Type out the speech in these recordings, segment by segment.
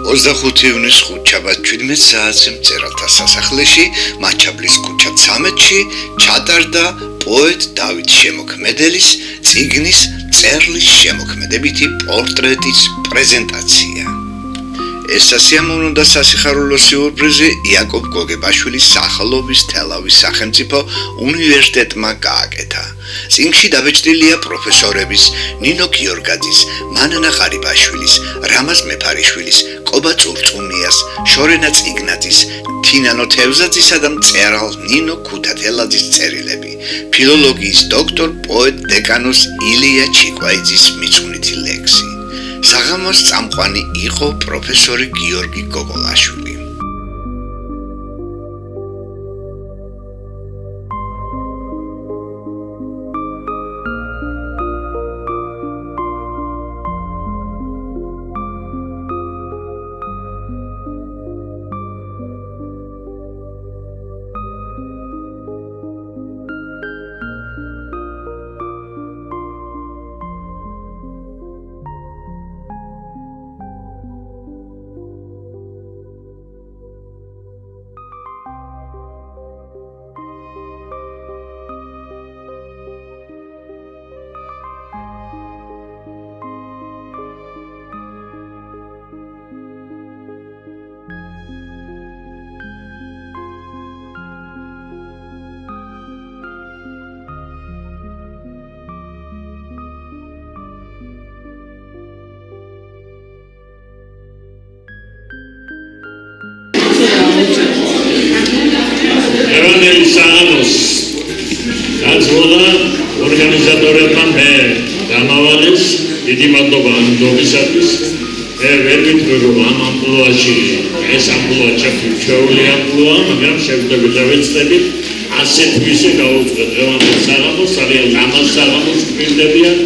25 ივნისს ხუთშაბათ 17 საათზე მწერალთა სასახლეში მაჩაბლის ქუჩა 13-ში ჩატარდა პოეტ დავით შემოქმეdelis წიგნის წერლის შემოქმედებითი პორტრეტის პრეზენტაცია. ეს სასიამოვნო და სასიხარულო სიურპრიზი იაკობ გოგებაშვილის სახელობის თელავის სახელმწიფო უნივერსიტეტმა გააკეთა. წიგნში დაბეჭდილია პროფესორების ნინო გიორგაძის, მანანა ღარიბაშვილის, რამაზ მეფარიშვილის, კობა წურწუმიას, შორენა წიგნაძის, თინანო თევზაძისა და მწერალ ნინო ქუთათელაძის წერილები, ფილოლოგიის დოქტორ პოეტ დეკანოს ილია ჩიკვაიძის მიწუნითი ლექსი. საღამოს წამყვანი იყო პროფესორი გიორგი გოგოლაშვილი. Samos, Azvola, organizatorებმა მე გამავალეს დიდი მადლობა ამ დობისათვის. მე ვერ ვიტყვი რომ ამ ამპლუაში ეს ამპლუა ჩაგვიჩვეული ამპლუა, მაგრამ შევხვდებით და ვეცდებით ასეთ ვისე გავუწყვეტ დღევანდელ საღამოს, ძალიან ლამაზ საღამოს გვინდებიან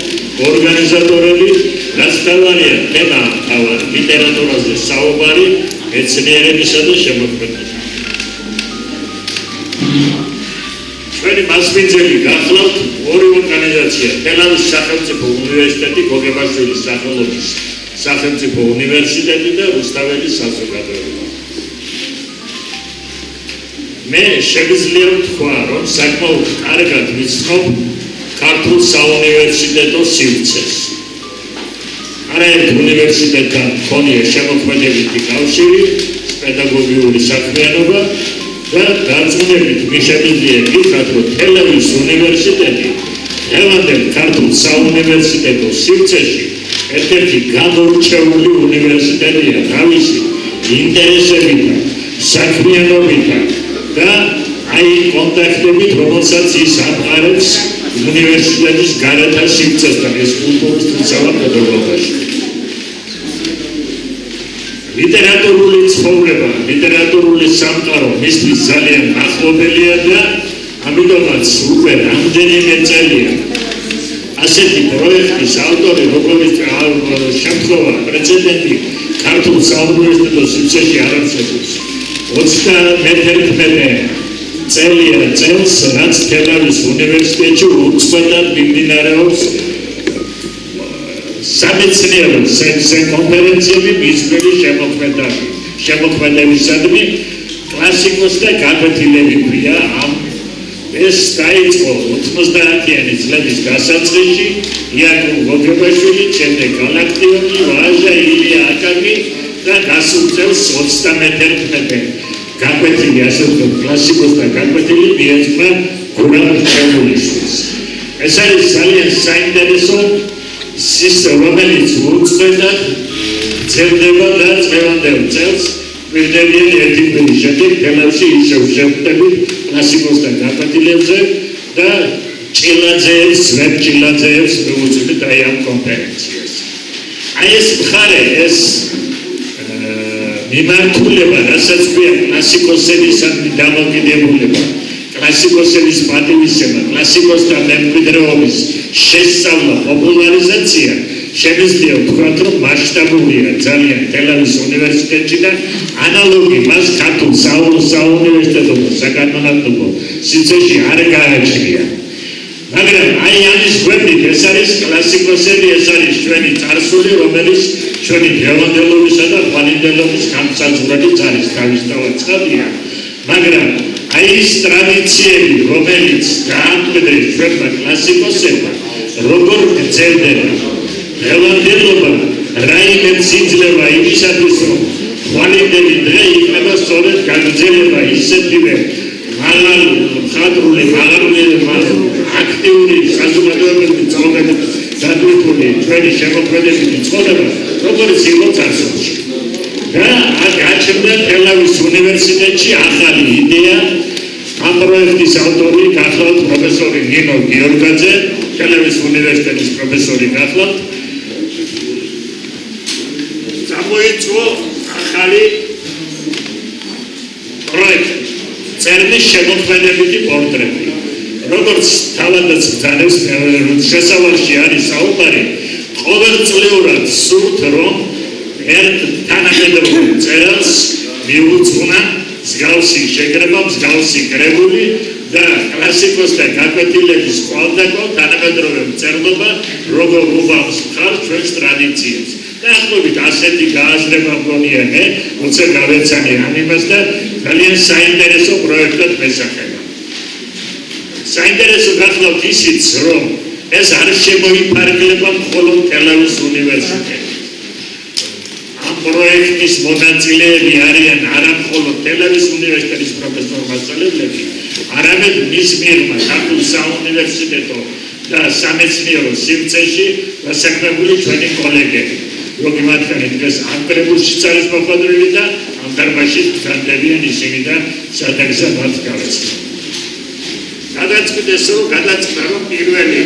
ორგანიზატორები, რაც თავარია თემა თავარი ლიტერატურაზე საუბარი, მეცნიერებისა და შემოქმედება. ჩვენი მასპინძელი გახლავთ ორი ორგანიზაცია, თელავის სახელმწიფო უნივერსიტეტი, გოგებაშვილის სახელობის სახელმწიფო უნივერსიტეტი და რუსთაველის საზოგადოება. მე შეგვიძლია ვთქვა, რომ საკმაოდ კარგად ვიცნობ ქართულ საუნივერსიტეტო სივრცეს. არაერთ უნივერსიტეტთან მქონია შემოქმედებითი კავშირი, პედაგოგიური საქმიანობა და დარწმუნებით შეგვიძლია ვთქვათ, რომ თელავის უნივერსიტეტი დღევანდელ ქართულ საუნივერსიტეტო სივრცეში ერთ-ერთი გამორჩეული უნივერსიტეტია თავისი ინტერესებითა, საქმიანობითა და აი კონტაქტებით, რომელსაც ის ამყარებს უნივერსიტეტის გარეთა სივრცესთან, ეს კულტურის თვისავა პედაგოგიაში. ლიტერატურული ცხოვრება, ლიტერატურული სამყარო მისთვის ძალიან ახლობელია და ამიტომაც უკვე რამდენიმე წელია ასეთი პროექტის ავტორი, როგორც შემთხვევა პრეცედენტი ქართულ საუნივერსიტეტო სივრცეში არ არსებობს. 31 წელია წელს, რაც თელავის უნივერსიტეტში უწყვეტად მიმდინარეობს სამეცნიერო კონფერენციები მისვლელი შემოქმედებისადმი კლასიკოსთა გაკვეთილები ქვია ამ ეს დაიწყო 90-იანი წლების დასაწყისში იაკობ გოგებაშვილი, შემდეგ გალაქტიონი, ვაჟა, ილია აკაკი და გასულ წელს 31 გაკვეთილი, ასე ვთქვათ, კლასიკოსთა გაკვეთილი მიეძღვნა გურამ ჩემულიშვილს. ეს არის ძალიან საინტერესო სისტემა, რომელიც უწყვეტად ძლდება და წლევანდელ წელს ვირდებიან ერთი კვირის შემდეგ თელავში ისევ შევხვდებით კლასიკოსთან გაკვეთილებზე და ჭილაძეებს, ძველ ჭილაძეებს მივუძღვით აი ამ კონფერენციას. აი ეს მხარე, ეს მიმართულება, რასაც ქვია კლასიკოსებისადმი დამოკიდებულება, კლასიკოსების პატივისცემა, კლასიკოსთა მემკვიდრეობის შესწავლა, პოპულარიზაცია, შეგვიძლია ვთქვათ, რომ მასშტაბურია ძალიან თელავის უნივერსიტეტში და ანალოგი მას ქართულ საუნივერსიტეტო და საკანონმდებლო სივრცეში არ გააჩნია. მაგრამ აი ამის გვერდით ეს არის კლასიკოსები, ეს არის ჩვენი წარსული, რომელიც ჩვენი დღევანდელობისა და ხვალინდელობის განსაზღვრებით არის თავისთავად ცხადია, მაგრამ აი ეს ტრადიციები, რომელიც გაამკვიდრეს ჩვენმა კლასიკოსებმა, როგორ გრძელდება დღევანდელობა, რაიმე სიძლება იმისათვის, რომ ხვალინდელი დღე იქნება სწორედ გაგრძელება ისეთივე მხატვრული, აქტიური საზოგადოებრივი ცხოვრებით დატვირთული ჩვენი შემოქმედებითი ცხოვრება, როგორც იყო წარსულში. და აქ გაჩნდა თელავის უნივერსიტეტში ახალი იდეა, ამ პროექტის ავტორი გახლავთ პროფესორი ნინო გიორგაძე, თელავის უნივერსიტეტის პროფესორი გახლავთ. გამოიწვო ახალი პროექტი, წერნის შემოქმედებითი პორტრეტი. როგორც თავადაც ბრძანებს, შესავალში არის საუბარი, ყოველწლიურად სურთ, რომ ერთ თანამედროვე მწერალს მიუძღვნა მსგავსი შეკრება, მსგავსი კრებული და კლასიკოსთა გაკვეთილების ყვალდაკვალ თანამედროვე მწერლობა, როგორ უბავს მხარს ჩვენს ტრადიციებს. დაახლოებით ასეთი გააზრება მგონია მე, როცა გავეცანი ამ იმას და ძალიან საინტერესო პროექტად მესახება. საინტერესო გახლავთ ისიც, რომ ეს არ შემოიფარგლება მხოლოდ თელავის უნივერსიტეტი. ამ პროექტის მონაწილეები არიან არა მხოლოდ თელავის უნივერსიტეტის პროფესორ-მასწავლებლები, არამედ მის მიღმა ქართულ საუნივერსიტეტო და სამეცნიერო სივრცეში დასაქმებული ჩვენი კოლეგები. როგორი მათგანი დღეს ამ კრებულშიც არის მოხვედრილი და ამ დარბაზში გრძანდებიან ისინი და სადაგზა მათ გავეცნო. გადაწყდა რომ პირველი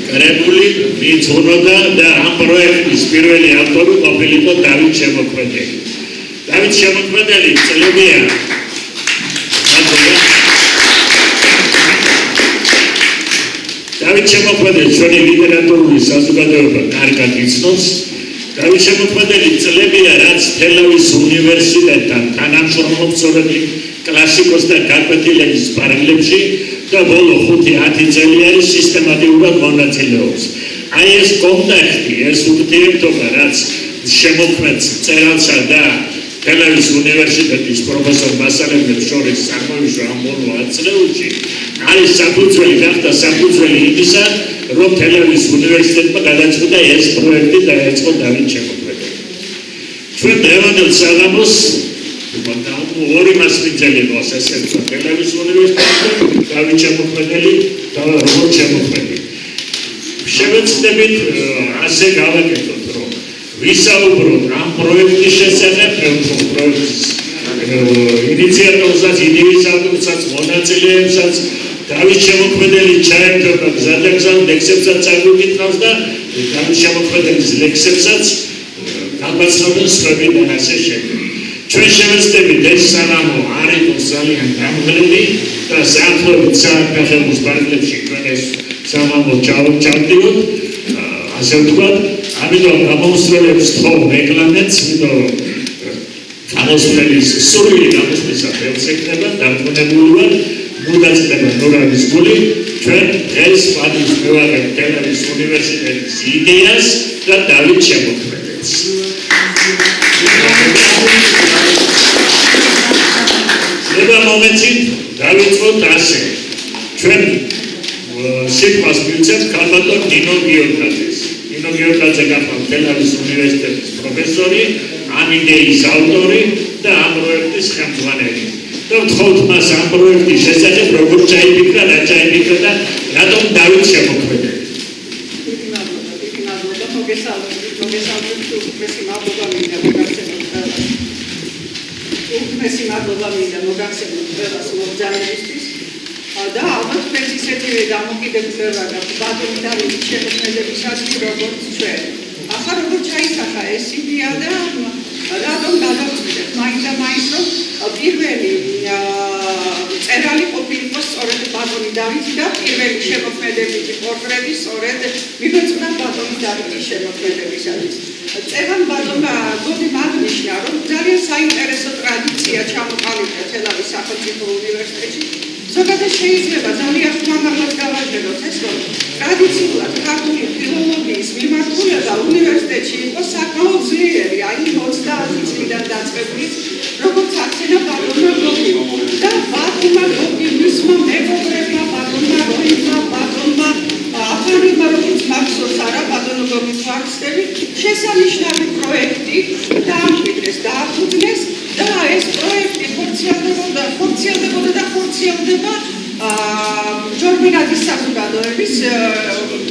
კრებული მიძღვნოდა და ამ პროექტის პირველი ავტორი ყოფილიყო დავით შემოქმედელი. დავით შემოქმედელი წლებია დავით შემოქმედელი ჩვენი ლიტერატურული საზოგადოება კარგად იცნობს. დავით შემოქმედელი წლებია, რაც თელავის უნივერსიტეტთან თანამშრომლობს სწორედ კლასიკოსთა გაკვეთილების პარალელში და ბოლო 5-10 წელი არის სისტემატიურად მონაწილეობს. აი ეს კონტაქტი, ეს ურთიერთობა, რაც შემოქმედს მწერალსა და თელავის უნივერსიტეტის პროფესორ-მასწავლებლებს შორის წარმოიშვა ამ ბოლო 10 წლებში, არის საფუძველი, გახდა საფუძველი იმისა, რომ თელავის უნივერსიტეტმა გადაწყვიტა ეს პროექტი დაეწყო დავით შემოქმედელი. ჩვენ დღევანდელ საღამოს ორი მასპინძელი ყავს, ესეც თელავის უნივერსიტეტი, დავით შემოქმედელი და როგორც შემოქმედელი. შევეცდებით ასე გავაკეთოთ, რომ ვისაუბროთ ამ პროექტის შესახებ, პროექტის ინიციატორსაც, იდეის ავტორსაც, მონაწილეებსაც, დავით შემოქმედელი ჩაერთვება გზადაგზად ლექსებსაც აგვიკითხავს და დავით შემოქმეdelis ლექსებსაც გამბაცნობენ სხვები და ასე შემდეგ. ჩვენ შევეცდებით ეს საღამო არ იყოს ძალიან გამღლელი და საერთოდ საერთაშორისო პარტნიორებში ჩვენ ეს საღამო ჩავდივოთ, ასე ვთქვათ, ამიტომ გამოსვლელებს თხოვ რეგლამენტს, იმიტომ გამოსვლის სრული გამოსვლისა ხელს ეკნება დამყნებული ვარ. მოდაწდება ნურანის გული, ჩვენ დღეს პატივს მივაღებთ თელავის უნივერსიტეტის იდეას და დავით შემოქმედელს. ნება მომეცით დავიწყოთ ასე. ჩვენ სიტყვას მივცემთ ქალბატონ ნინო გიორგაძეს. ნინო გიორგაძე გახლავთ თელავის უნივერსიტეტის პროფესორი, ამ იდეის ავტორი და ამ პროექტის ხელმძღვანელი. და ვთხოვთ მას ამ პროექტის შესახებ როგორ ჩაიფიქრა, რა ჩაიფიქრა და რატომ დავით შემოქმედელი. და ალბათ მეც ისეთივე დამოკიდებულება გაქვს ბატონი დავითის შემოქმედებისადმი როგორც ჩვენ. ახლა როგორ ჩაისახა ეს იდეა და რატომ გადავწყვიტეთ მაინც და მაინც რომ პირველი წერალი ყოფილიყო სწორედ ბატონი დავითი და პირველი შემოქმედებითი პორტრეტი სწორედ მიგვეწყვიტა ბატონი დავითის შემოქმედებისათვის. წევან ბატონმა გოდი მაგნიშნა, რომ ძალიან საინტერესო ტრადიცია ჩამოყალიბდა თელავის სახელმწიფო უნივერსიტეტში. ზოგადად შეიძლება ძალიან ხმამაღლად გავაჟღეროთ ეს, რომ ტრადიციულად ქართული ფილოლოგიის მიმართულებით პროექტი დაამკვიდრეს, დააფუძნეს და ეს პროექტი ხორციელდებოდა და ხორციელდება ჯორბინაძის საზოგადოების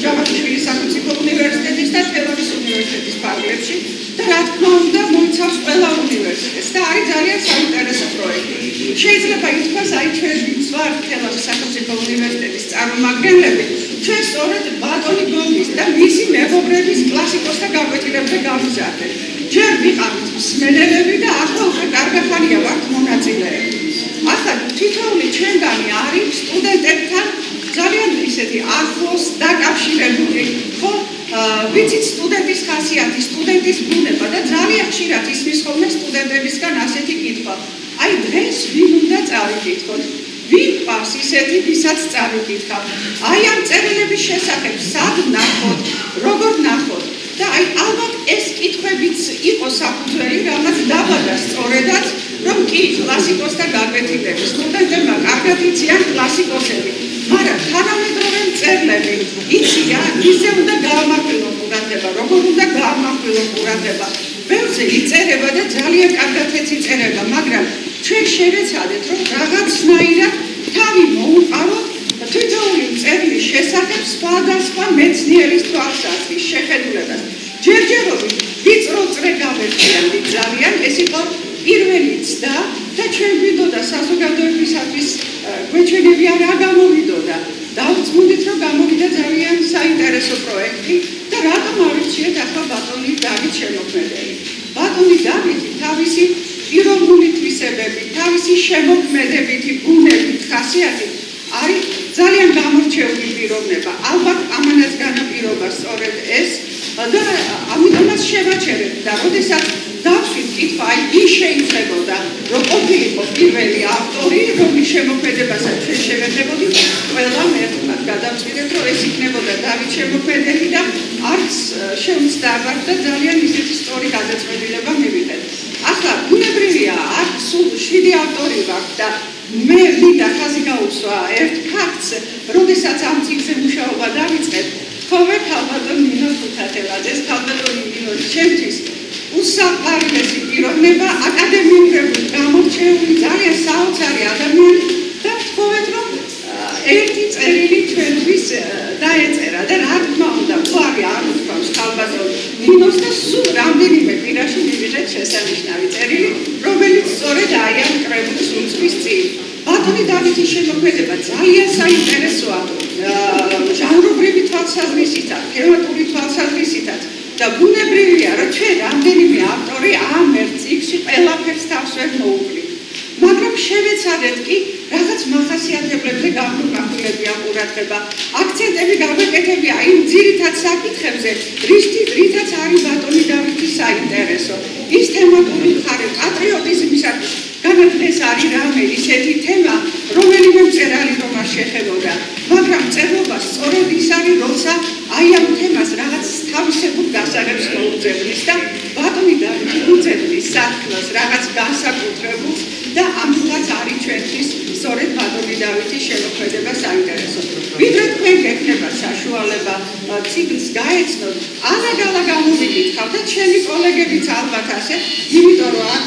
ჯავახიშვილის სახელმწიფო უნივერსიტეტის და თელავის უნივერსიტეტის ფარგლებში და რა თქმა უნდა მოიცავს ყველა უნივერსიტეტს და არის ძალიან საინტერესო პროექტი. შეიძლება ითქვას, აი ჩვენ ვინც ვართ თელავის სახელმწიფო უნივერსიტეტის წარმომადგენლები, ჩვენ სწორედ ბატონი გოგის და მისი მეგობრების კლასიკოსთა გაკვეთილებზე გავიზარდეთ. ჯერ ვიყავით მსმენელები და ახლა უკვე კარგახანია ვართ მონაწილეები. ახლა თითოეული ჩვენგანი არის სტუდენტებთან ძალიან ისეთი ახლოს დაკავშირებული, ხო? ვიცით სტუდენტის ხასიათი, სტუდენტის ბუნება და ძალიან ხშირად ისმის ხოლმე სტუდენტებისგან ასეთი კითხვა. აი დღეს ვინ უნდა წავიკითხოთ? ვინ ყავს ისეთი, ვისაც წავიკითხავ? აი ამ წერილების შესახებ სად ნახოთ, როგორ ნახოთ? და აი ალბათ ეს კითხვებიც იყო საფუძველი, რამაც დაბადა სწორედაც, რომ კი კლასიკოსთა გაკვეთილები, სტუდენტებმა კარგად იციან კლასიკოსები, მაგრამ თანამედროვე მწერლები იციან, ისე უნდა გაამახვილონ ყურადღება, როგორ უნდა გაამახვილონ ყურადღება. ბევრზე იწერება და ძალიან კარგად ეციწერება, მაგრამ ჩვენ შევეცადეთ, რომ რაღაცნაირად თავი მოუყაროთ თითოეული მწერლის შესახებ სხვადასხვა მეცნიერის თვალსაზრისით შეხედულებას. ჯერჯერობით ვიწრო წრე გავერთიანდი ძალიან, ეს იყო პირველი ცდა და ჩვენ გვინდოდა საზოგადოებისათვის გვეჩვენებია რა გამოვიდოდა. დავწმუნდით, რომ გამოვიდა ძალიან საინტერესო პროექტი და რატომ ავირჩიეთ ახლა ბატონი დავით შემოქმედელი. ბატონი დავითი თავისი პიროვნული თვისებებით, თავისი შემოქმედებითი ბუნებით, ხასიათით არის ძალიან გამორჩეული პიროვნება. ალბათ ამანაც განაპირობა სწორედ ეს და ამიტომაც შევაჩერეთ და როდესაც დავშვით კითხვა, აი ის შეიძლებოდა, რომ ყოფილიყო პირველი ავტორი, რომლის შემოქმედებასაც ჩვენ შევეძებოდით, ყველამ ერთმანეთს გადავწყვიტეთ, რომ ეს იქნებოდა დავით შემოქმედელი და არც შეუცდავად და ძალიან ისეთი სწორი გადაწყვეტილება მივიღეთ. ახლა ბუნებრივია, აქ სულ 7 ავტორი ვართ და მე მინდა ხაზი გაუსვა ერთ ფაქტს, როდესაც ამ წიგნზე მუშაობა დავიწყეთ, ხოლმე ქალბატონ ნინო თუთათელაძეს, ქალბატონი ნინო ჩემთვის უსაყვარლესი პიროვნება, აკადემიურებული, გამორჩეული, ძალიან საოცარი ადამიანი და ვთქვათ, რომ ერთი წერილი ჩვენთვის დაეწერა და რა თქმა უნდა, გვარი არ ვთქვამს ქალბატონ ნინოს და სულ რამდენიმე კვირაში მივიღეთ შესანიშნავი წერილი, რომელიც სწორედ აი ამ კრებულს უძღვის წინ. ბატონი დავითის შემოქმედება ძალიან საინტერესოა ჟანრობრივი თვალსაზრისითაც, თემატური თვალსაზრისითაც და ბუნებრივია, რომ ჩვენ რამდენიმე ავტორი ამ ერთ წიგნში ყველაფერს თავს ვერ მოუკლით. მაგრამ შევეცადეთ კი რაღაც მახასიათებლებზე გავრცელებია ყურადღება. აქცენტები გავეკეთებია იმ ძირითად საკითხებზე, რითაც არის ბატონი დავითის საინტერესო. ის თემატური მხარე პატრიოტიზმისათვის განათლეს არის რამე ისეთი თემა, რომელიმე მწერალი რომ არ შეხებოდა, მაგრამ მწერლობა სწორედ ის არის, როცა აი ამ თემას რაღაც თავისებურ გასაღებს მოუძებნის და ბატონი დავითი უძებნის სათქმელს რაღაც განსაკუთრებულს და ამიტომაც არის ჩვენთვის სწორედ ბატონი დავითის შემოქმედება საინტერესო. ვიდრე თქვენ გექნება საშუალება წიგნს გაეცნოთ, ალაგ-ალაგ გამოვიკითხავთ და ჩემი კოლეგებიც ალბათ ასე, იმიტომ რომ აქ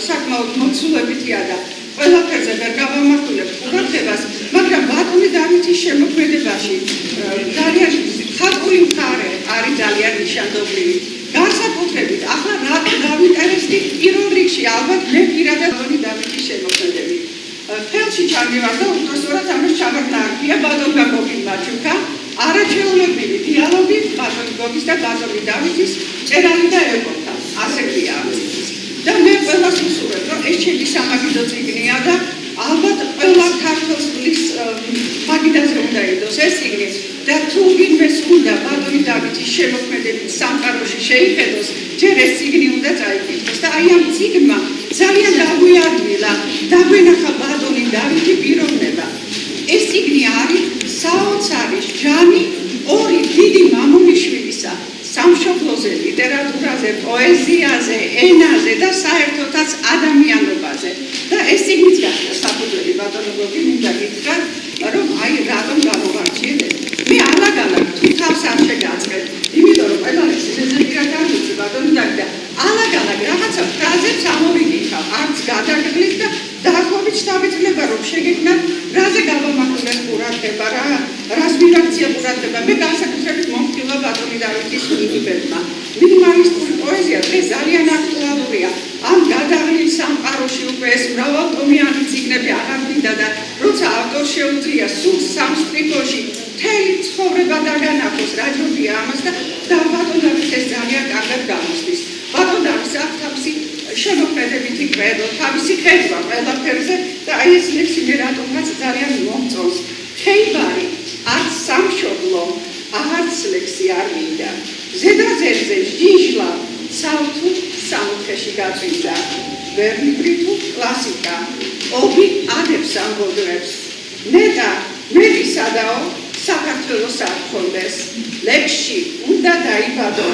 საკმაოდ მოცულებითია და ყველაფერზე ვერ გავამახვილებ ყურადღებას, მაგრამ ბატონი დავითის შემოქმედებაში ძალიან ხალხური მხარე არის ძალიან ნიშანდობლივი. განსაკუთრებით, ახლა რა დავინტერესდი პირველ რიგში ალბათ მე პირადად ბატონი დავითის შემოქმედებით. ხელში ჩამივარ და უბრალოდ ამას ჩამოყალიბია ბატონი გოგის მაჩუკა, არაჩვეულებრივი დიალოგი ბატონი გოგის და ბატონი დავითის წერალი და ეპოქა. ასე ქვია. და მე ყველას ვუსურვებ, რომ ეს ჩემი სამაგიდო წიგნია და ალბათ ყველა ქართველს მაგიდაზე უნდა იდოს ეს წიგნი და თუ ვინმეს უნდა ბატონი დავითის შემოქმედებით სამყაროში შეიხედოს, ჯერ ეს წიგნი უნდა წაიკითხოს და აი ამ წიგნმა ძალიან დაგვიადვილა, დაგვენახა ბატონი დავითი პიროვნება. ეს წიგნი არის საოცარი ჟანი ორი დიდი მამულიშვილისა სამშობლოზე, ლიტერატურაზე, პოეზიაზე, ენაზე და საერთოდაც ადამიანობაზე. და ეს წიგნიც გახდა საფუძველი ბატონო გოგი, მინდა გითხრათ, რომ აი რატომ გამოვარჩიეთ. მე ალაგ-ალაგ თუ თავს არ შეგაწყეთ, იმიტომ რომ ყველა ეს ზედაპირად არ ვიცი ბატონო და ალაგ შთაბეჭდილება რომ შეგექმნათ რაზე გავამახვილეთ ყურადღება, რას მივაქცია ყურადღება. მე განსაკუთრებით მომხილვა ბატონი დავითის ნიგიბებმა. მინიმალისტური პოეზია დღეს ძალიან აქტუალურია. ამ გადაღლილ სამყაროში უკვე ეს მრავალტომიანი წიგნები აღარ მინდა და როცა ავტორს შეუძლია სულ სამ სტრიქოში მთელი ცხოვრება დაგანახოს, რა ჯობია ამას და ბატონ დავითს ეს ძალიან კარგად გამოსდის. ბატონ დავითს აქვს თავისი შემოქმედებითი კვედო, თავისი ხედვა ყველაფერზე და აი ეს ლექსი მე რატომაც ძალიან მომწონს. ხეიბარი არც სამშობლო, აღარც ლექსი არ მინდა. ზედაზერზე ჟიჟლა საუთუ სამუხეში გაწვიდა. ვერნიბრი თუ კლასიკა, ობი ადებს ამბოდრებს. ნეტა მეტისადაო საქართველოს არ ხონდეს. ლექსში უნდა დაიბადო,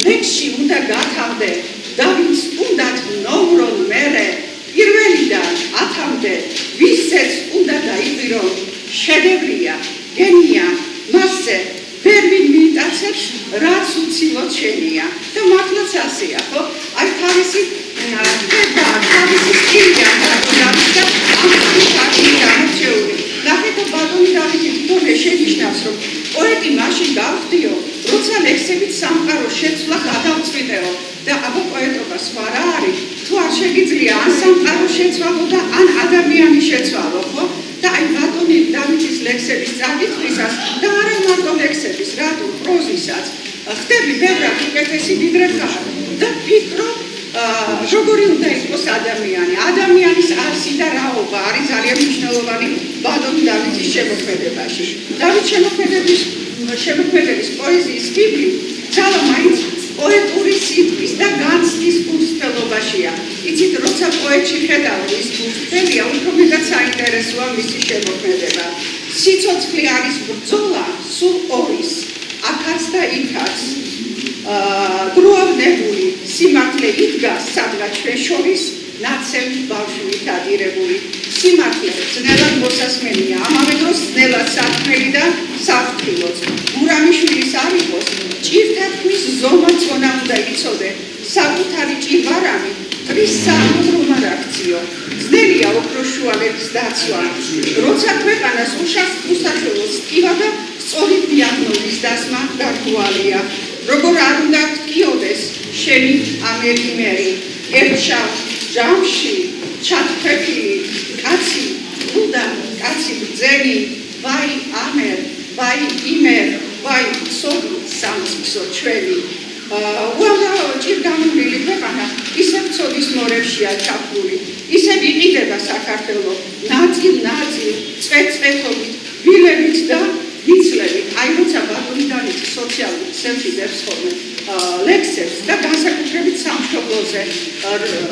ლექსში უნდა გათავდე. დავითს უნდათ ნომრონ მერე, პირველიდან 10-მდე, ვისაც უნდა დაიყვირო, შედევრია, გენია, მასზე ვერ ვინ მიიტაცებს, რაც უცილოდ შენია. და მართლაც ასეა, ხო? აი თავისი ხედვა, თავისი სტილია ბატონ დავითს და ამ ფაქტი გამორჩეული. ნახეთ ბატონი დავითი თვითონ შენიშნავს, რომ პოეტი მაშინ გავხდიო, როცა ლექსებით სამყაროს შეცვლა გადავწყვიტეო. და აბა პოეტობა სხვა რა არის? თუ არ შეგიძლია ან სამყარო შეცვალო და ან ადამიანი შეცვალო, ხო? და აი ბატონი დავითის ლექსების წაკითხვისას და არა მარტო ლექსების, რატომ პროზისაც ხდები ბევრად უკეთესი ვიდრე ხარ და ფიქრო როგორი უნდა იყოს ადამიანი. ადამიანის არსი და რაობა არის ძალიან მნიშვნელოვანი ბატონ დავითის შემოქმედებაში. დავით შემოქმედების პოეზიის ფიბრი ძალა მაინც პოეტური სიტყვის და განცდის კურსფელობაშია. იცით, როცა პოეტში ხედავ ის კურსფელია, უფრო მეტად საინტერესოა მისი შემოქმედება. სიცოცხლე არის ბრძოლა სულ ორის, აქაც და იქაც. დროავნებული სიმართლე იდგას სადღაც ჩვენ შორის, ნაცემ ბავშვით ადირებული. სიმართლე ძნელად მოსასმენია, ამავე დროს ძნელად საქმელი და საფრთხილოც. გურამიშვილის არ იყოს, ჭირთა თქმის ზომა წონა უნდა იცოდე, საკუთარი ჭირვარამი ტრის საამბობ არ აქციო. ძნელია ოქროს შუალების დაცვა, როცა ქვეყანას უშავს უსაშველოს ტკივა და სწორი დიაგნოზის დასმა გარკვეულია. როგორ არ უნდა გკიოდეს შენი ამერიმერი, ერთშავ ჯამში ჩათქვეფილი კაცი, უნდა კაცი ბრძენი, ვაი ამერ, ვაი იმერ, ვაი სოდო სამწისო ჩვენი. უამრავ ჭირგამოვლილი ქვეყანა ისევ ცოდის მორევშია ჩაფლული, ისევ იყიდება საქართველო ნაწილ-ნაწილ, წვეთ-წვეთობით, ვილებით და ვიცლებით. აი როცა ბატონი დავითი სოციალურ ქსელში დებს ხოლმე ლექსებს და განსაკუთრებით სამშობლოზე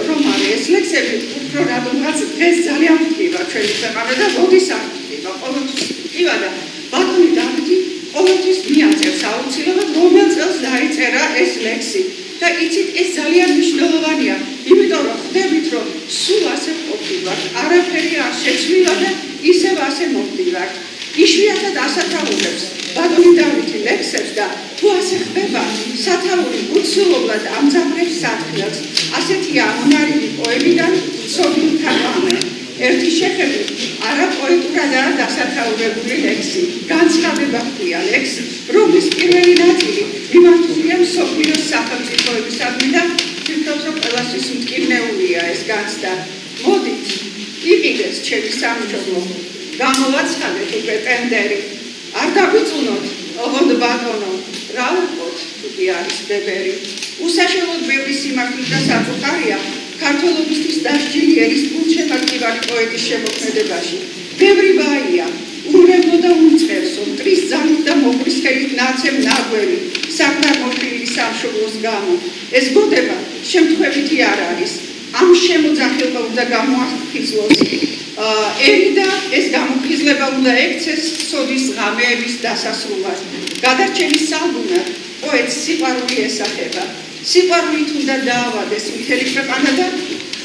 რომ არის ეს ლექსები უფრო რადგანაც დღეს ძალიან ვთქვა ჩვენი ქვეყანა და როდის არ ვთქვა, ყოველთვის ვთქვა და ბატონი დავითი ყოველთვის მიაწევს აუცილებლად რომელ წელს დაიწერა ეს ლექსი და იცით ეს ძალიან მნიშვნელოვანია, იმიტომ რომ ხვდებით რომ სულ ასე ყოფილვართ, არაფერი არ შეცვლილა და ისევ ასე მოვდივართ. იშვიათად ასათაურებს ბატონი დავითი ლექსებს და თუ ასე ხდება, სათაური უცილობლად ამძაფრებს საქმეს. ასეთია მონარიდი პოემიდან ცოდნი თაგვამე. ერთი შეხედვით არა პოეტურადაა დასათაურებული ლექსი. განცხადება ჰქვია ლექსს, რომლის პირველი ნაწილი მიმართულია მსოფლიოს სახელმწიფოებისადმი და თვითონაც რომ ყველასთვის მტკივნეულია ეს განცდა. მოდით, იყიდეთ ჩემი სამშობლო. გამოვაცხადეთ უკვე ტენდერი. არ დაგვიწუნოთ, ოღონდ ბატონო, რა ვუყოთ, თუკი არის ბებერი. უსაშველოდ ბევრი სიმართლით და საწუხარია ქართველობისთვის დასჯილი ერის გულშემატკივარი პოეტის შემოქმედებაში. ბევრი ბაია, ურემლო და უმწყერსო, მტრის ძალით და მოგრის ხელით ნაცემ ნაგველი, საგდამოხილი სამშობლოს გამო. ეს გოდება შემთხვევითი არ არის. ამ შემოძახილება უნდა გამოახიზლოს. ერი და ეს გამოფხიზლება უნდა ექცეს სოდის ღამეების დასასრულად. გადარჩენის საუბნად პოეტს სიყვარული ესახება. სიყვარულით უნდა დაავადეს მთელი ქვეყანა და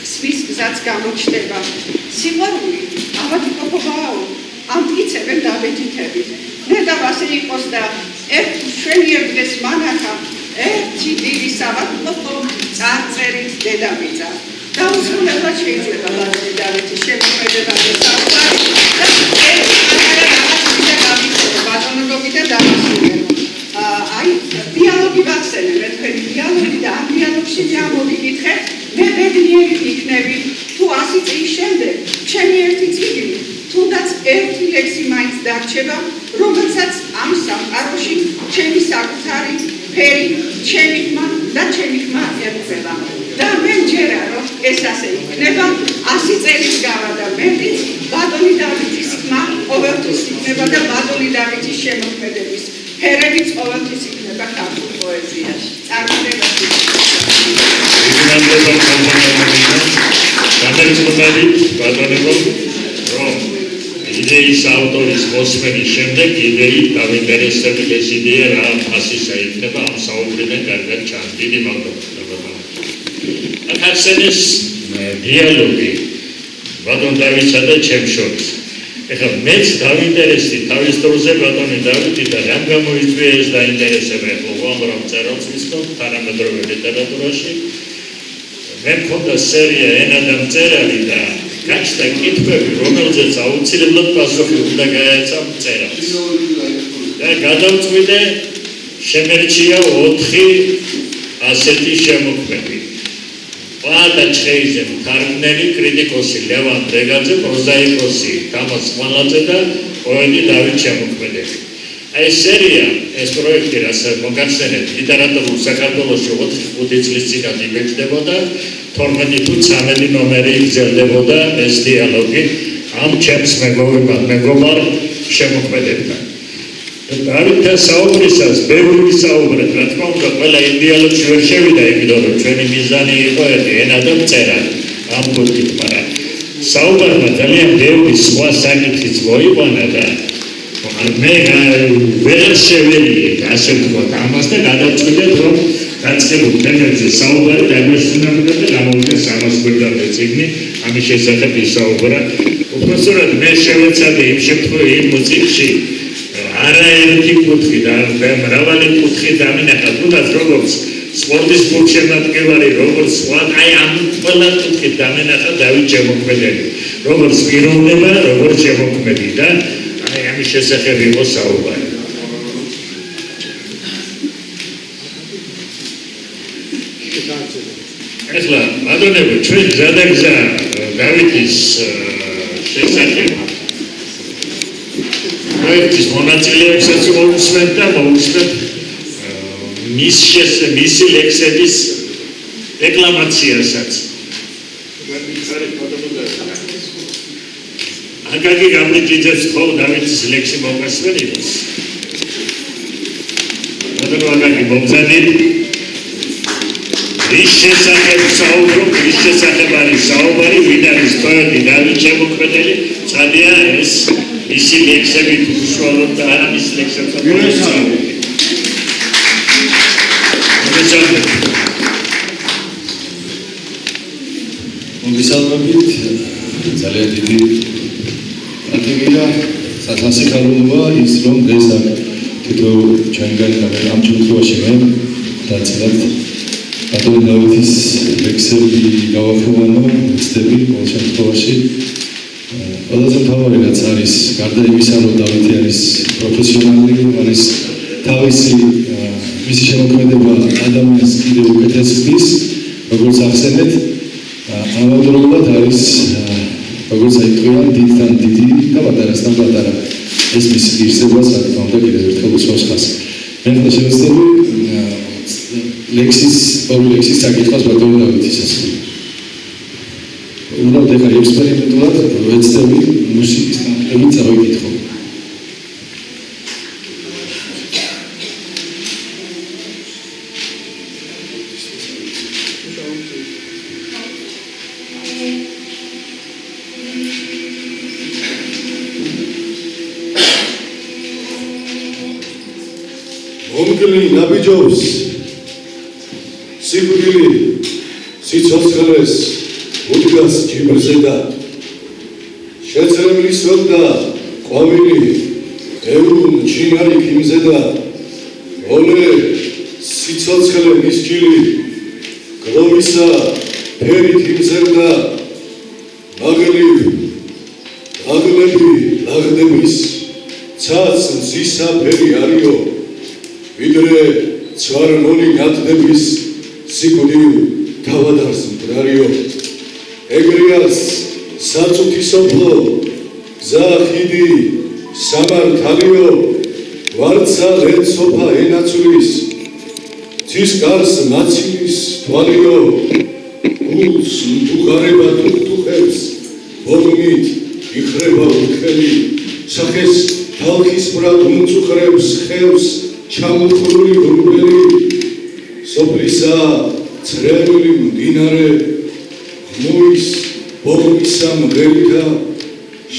ხსვის გზაც გამოჩნდება. სიყვარული ავადმყოფობაო, ამტკიცებენ დაბეჭდებით. ნეტავ ასე იყოს და ერთ მშვენიერ დღეს მანახა ერთი დილის ავადმყოფო წარწერით დედამიწა. დაუსრულებლად შეიძლება ბატონი დავითის შემოქმედებაზე საუბარი და ბატონობიდან დამასრულებო. აი, დიალოგი ვახსენე, მე თქვენი დიალოგი და ამ დიალოგში გამოვიკითხე, მე ბედნიერი იქნები, თუ 100 წლის შემდეგ ჩემი ერთი წიგნი, თუნდაც ერთი ლექსი მაინც დარჩება, რომელსაც ამ სამყაროში ჩემი საკუთარი ფერი, ჩემი ხმა და ჩემი ხმა ერკვევა. და მე მჯერა, რომ ეს ასე იქნება, 100 წელიც გავა და მეტიც, ბატონი დავითის ხმა ყოველთვის იქნება და ბატონი დავითის შემოქმედების ფერებიც ყოველთვის იქნება ქართულ პოეზიაში. წარმატებაში. იდეის ავტორის მოსმენის შემდეგ იდეით დავინტერესებით ეს იდეა რა ფასისა იქნება ამ საუბრიდან კარგად ჩანს. დიდი მადლობა. ახსენეს დიალოგი ბატონ დავითსა და ჩემ შორის. ეხლა მეც დავინტერესდი თავის დროზე ბატონი დავითი და რამ გამოიწვია ეს დაინტერესება უამრავ მწერალს ვისკობ თანამედროვე ლიტერატურაში. მე მქონდა სერია ენა და მწერალი და გაჩნდა კითხვები, რომელზეც აუცილებლად პასუხი უნდა გაეცა მწერალს. და გადავწყვიტე შემერჩია 4 ასეთი შემოქმედი. პაატა ჩხეიძე, მთარგმნელი, კრიტიკოსი ლევან ბრეგაძე, პროზაიკოსი თამაზ ხმალაძე და პოეტი დავით შემოქმედელი. აი სერია, ეს პროექტი რასაც მოგახსენებთ, ლიტერატურულ საქართველოში 4-5 წლის წინათ იბეჭდებოდა, 12 თუ 13 ნომერი იგრძელდებოდა ეს დიალოგი ამ ჩემს მეგობარ შემოქმედებთან. დავითთან საუბრისას ბევრი ვისაუბრეთ, რა თქმა უნდა, ყველა იმ დიალოგში ვერ შევიდა, იმიტომ რომ ჩვენი მიზანი იყო ენა და მწერალი ამ კუთხით, მაგრამ საუბარმა ძალიან ბევრი სხვა საკითხიც მოიყვანა და მე ვერ შევედი ასე ვთქვათ ამას და გადავწყვიტეთ, რომ დაწყებულ თემებზე საუბარი დაგვესვენებოდა და გამოვიდა 300 გვერდამდე წიგნი ამის შესახებ ისაუბრა. უпростоრად მე შევეცადე იმ შემთხვევაში იმ წიგნში არაერთი კუთხი და მრავალი კუთხი დამინახა, თუნდაც როგორც სპორტის გულშემატკივარი, როგორც სხვა, აი ამ ყველა კუთხით დამინახა დავით შემოქმედელი, როგორც პიროვნება, როგორც შემოქმედი და აი ამის შესახებ იყო საუბარი. ეხლა ბატონებო, ჩვენ გზადაგზა დავითის შესახებ პროექტის მონაწილეებსაც მოვუსმენთ და მოვუსმენთ მისი ლექსების დეკლამაციასაც. აკაკი გამლიჯიძებს თხოვ დავითის ლექსი მოგასმენინოს. ბატონო აკაკი მომზადეთ. რის შესახებ საუბრობ, რის შესახებ არის საუბარი, ვინ არის პოეტი დავით შემოქმედელი, ცხადია ეს მისი ლექსები უშუალოდ და არა მის ლექსებთან მოგესალმებით. მოგესალმებით, ძალიან დიდი ტრაგედია, სასახელოა ის რომ დღეს თვითო ჩვენგანი ამ შემთხვევაში მე დაწერთ ბატონ დავითის ლექსები გავაფრთხილო, ცდები ყოველ შემთხვევაში. ყველაზე მთავარი რაც არის, გარდა იმისა, რომ დავითი არის პროფესიონალი, არის თავისი მისი შემოქმედება ადამიანს კიდევ უკეთეს ხდის, როგორც ახსენეთ, ამავდროულად არის როგორც აიტყვიან დიდთან დიდი და პატარასთან პატარა. ეს მისი ღირსება საკმაოდ უნდა კიდევ ერთხელ უსვამს ხაზს. მე შევეცდები ორი ლექსის საკითხავს ბატონ დავითისას. უბრალოდ ეხლა ექსპერიმენტულად ვეცდები მუსიკის თანხლებით წავიკითხო. მომგლი ნაბიჯობს სიკვდილი სიცოცხლეს უდგას ჯიბრზე და შეწრებლის და ყვავილი ევრუნ ჩინარი ქიმზე და ოლე სიცოცხლე მისჯილი გლოვისა ფერით იმზერდა ლაღლები ლაღდების ცაც მზისა ფერი არიო ვიდრე ცვარმონი ნათდების სიკვდილ თავადარს მდგარიო ეგრიას საწუთი სოფლო გზა ხიდი სამართალიო ვარცა ლენსოფა ენაცვლის ცის გარს მაცილის თვალიო გულს მუღარება თუხთუხებს ბოლომით იხრება უხელი სახეს თალხის ბრად უმწუხრებს ხელს ჩამოხრული გრუბელი სოფლისა წრეული მდინარე ღმუის ბოლომისა მღერითა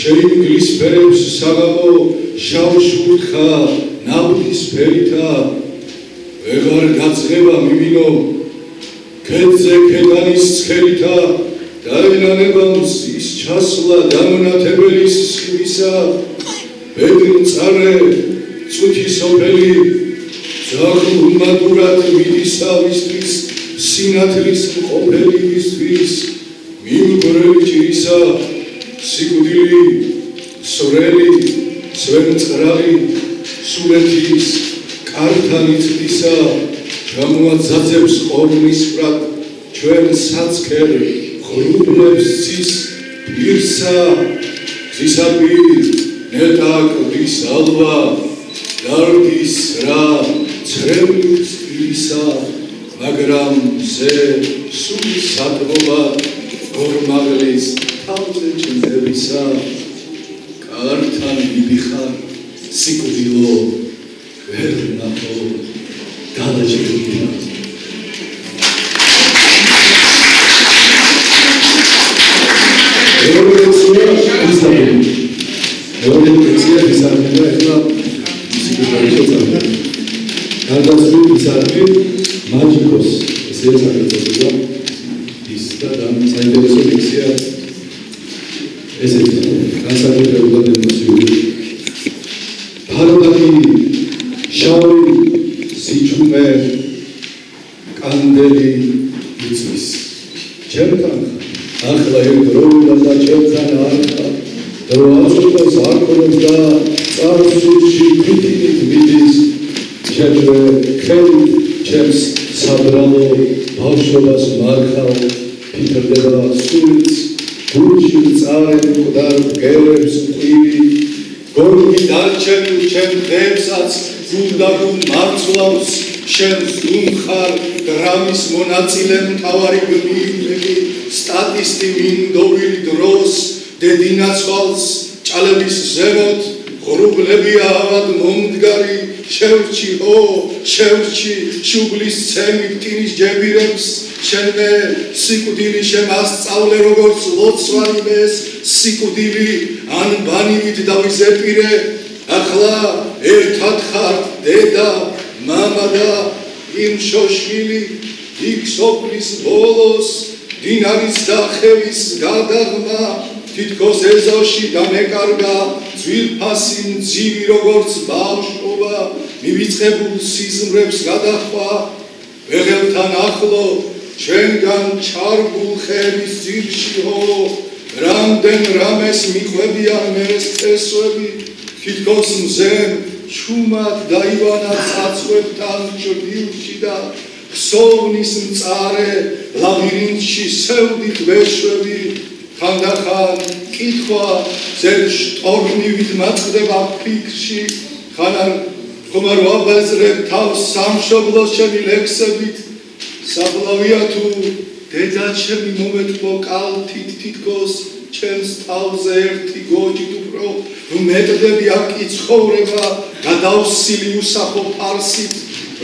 შეიმგლის ფერებს საღამო შავ შურთხა ნავთის ფერითა ვეღარ გაძლება მივინო ქედზე ქედანის ცხერითა დაენანება მზის ჩასვლა დამონათებელის სხივისა ბედმწარე წუთი სოფელი ძაღლმადურად მიდისა ვისთვის სინათლის მყოფელი ვისთვის მიმგვრელი ჭირისა სიკვდილი სვრელი სვემწყრალი სულეთის კართანი წდისა ჩამოაძაძებს ყორნისფრად ჩვენ საცქერ ღრუბლებს ცის პირსა ცისაპირ ნეტაკდის ალვა დარდის რა ცრემლის პირისა მაგრამ ზე სული სათბობა გორმაღლის თავზე ჭინდებისა კართან მიდიხარ სიკვდილო ვერ ნახო გადაჭირდა ევროპეცია ისარგებლა ეხლა სიკუდილო გარდაცვლილ ისარგი მაჯიკოს ესე საკეთებდა ის და საინტერესო ლექცია ესეთი განსაკუთრებულად ემოციური ფარდაკი შავი სიჩუმე კანდელი იწვის ჩემთან ახლა ერთდროულად და ჩემთან არხა დროაზობას არქონებს და წარსულში ქვითინით მიდის ჩემზე ხელით ჩემს საბრალო ბავშვობას მარხავ ფიქრდება სულიც გულში წარე მკვდარ ბგერებს მყვივი გორგი დარჩენილ ჩემ დღეებსაც გულდაგულ მარცვლავს შენს დუმხარ დრამის მონაწილე მთავარი გმირები სტატისტი მინდობილი დროს დედინაცვალს ჭალების ზემოთ ღრუბლები ავად მომდგარი შევრჩი შევრჩი შუბლის ცემით ტირის ჯებირებს შენმე სიკვდილი შემასწავლე როგორც ლოცვანიმეს სიკვდილი ან ბანივით დავიზეპირე ახლა ერთად ხართ დედა მამა და იმ შოშვილი იქ სოფლის ბოლოს დინარის და ხევის გადაღმა თითქოს ეზოში დამეკარგა ძვირფასი მძივი როგორც ბავშვობა მივიწყებულ სიზმრებს გადახვა ვეღელთან ახლო ჩვენგან ჩარგულ ხეების ძირში რამდენ რამეს მიყვებიან მერეს წესვები თითქოს მზემ ჩუმად დაივანა ცაცხვებთან ჭრდილში და ხსოვნის მწარე ლაბირინთში სევდით ვეშვები ხანდახან კითხვა ზედ შტორმივით მაწყდება ფიქრში ხანარ ხომარ ვაბეზრებ თავს სამშობლოს ჩემი ლექსებით საფლავია თუ დედა ჩემი მომეთბო კალთით თითქოს ჩემს თავზე ერთი გოჯით უფრო მეტდები აქ იცხოვრება გადავსილი უსახო ფარსით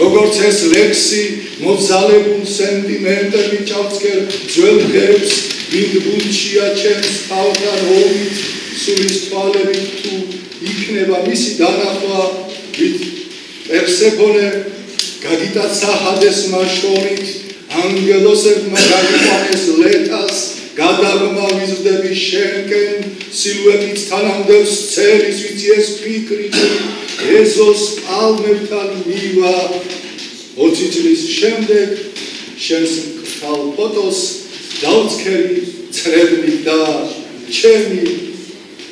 როგორც ეს ლექსი მozალებულ სენტიმენტები ჩავწკერ ძველ დღეებს ვინ გულშია ჩემს თავთან ომით სულის თვალებით თუ იქნება მისი დანახვა ვით პერსეფონე გაგიტაცა ჰადესმა შორით ანგელოსებმა გაგიყვანეს ლეტას გადაღმა ვიზრდები შენკენ სილუეტით თანამდევს ცელის ვიცი ეს ფიქრი ეზოს პალმებთან მივა 20 წლის შემდეგ შენს ქალ ფოტოს დავცქერი წრედნი და ჩემი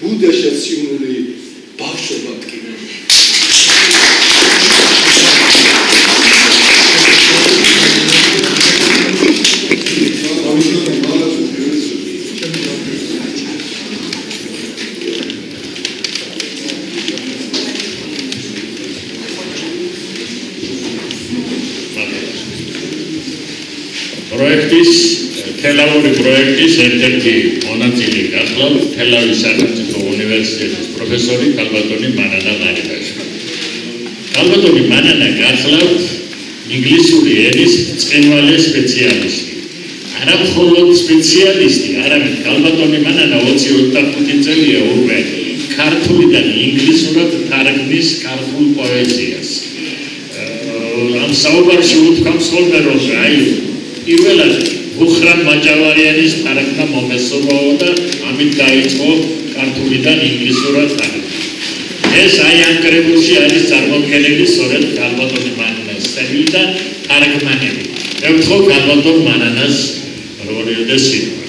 უდეშე სიუნული ბავშვობა ტკინა. პროექტის თელავური პროექტის ერთ-ერთი მონაწილე გახლავთ თელავის სახელმწიფო უნივერსიტეტის პროფესორი ქალბატონი მანანა მარიბაშვილი. ქალბატონი მანანა გახლავთ ინგლისური ენის ბრწყინვალე სპეციალისტი. არა მხოლოდ სპეციალისტი, არამედ ქალბატონი მანანა 20-25 წელია უკვე ქართულიდან ინგლისურად თარგმნის ქართულ პოეზიას. ამ საუბარში უთქვამს ხოლმე რომ პირველად ბუხრამ მაჭავარიანის თარგმნა მომესწრებაო და ამით დაიწყო ქართულიდან ინგლისურად თარგმნა. ეს ამ კრებულში არის წარმოდგენილი სწორედ ქალბატონი მანანას სტილი და თარგმანები. ევთხო ქალბატონ მანანას როლი და სიტყვას.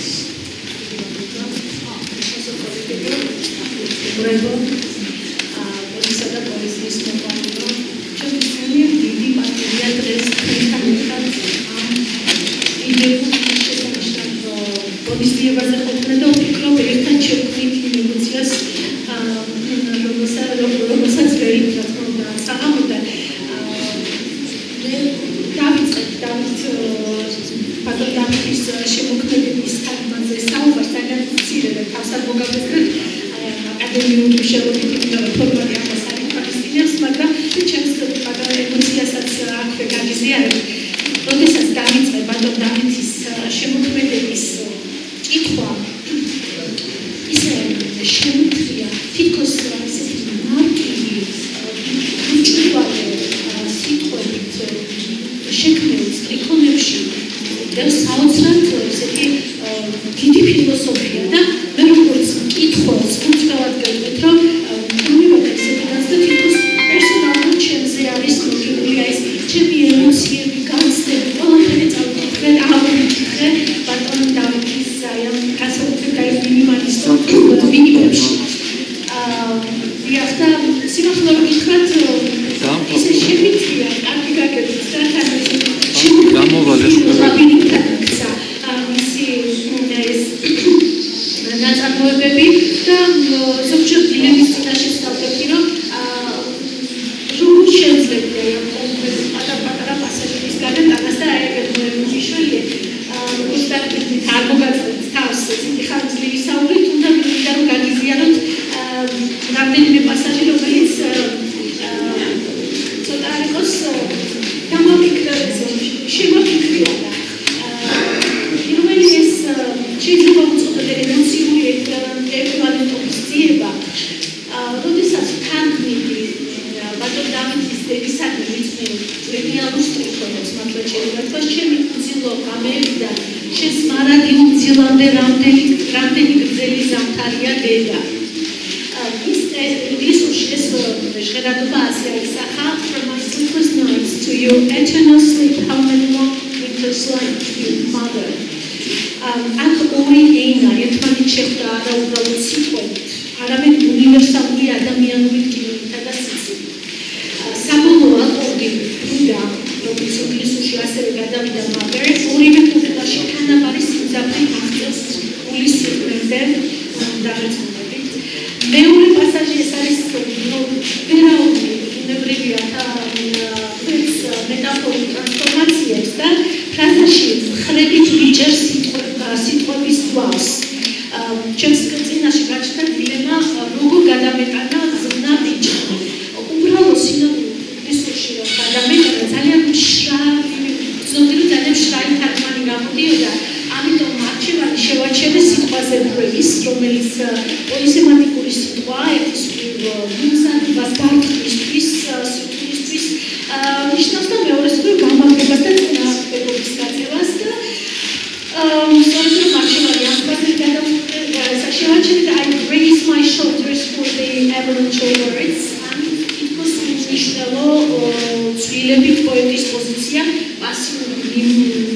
ცვლილებით პოეტის პოზიცია პასიური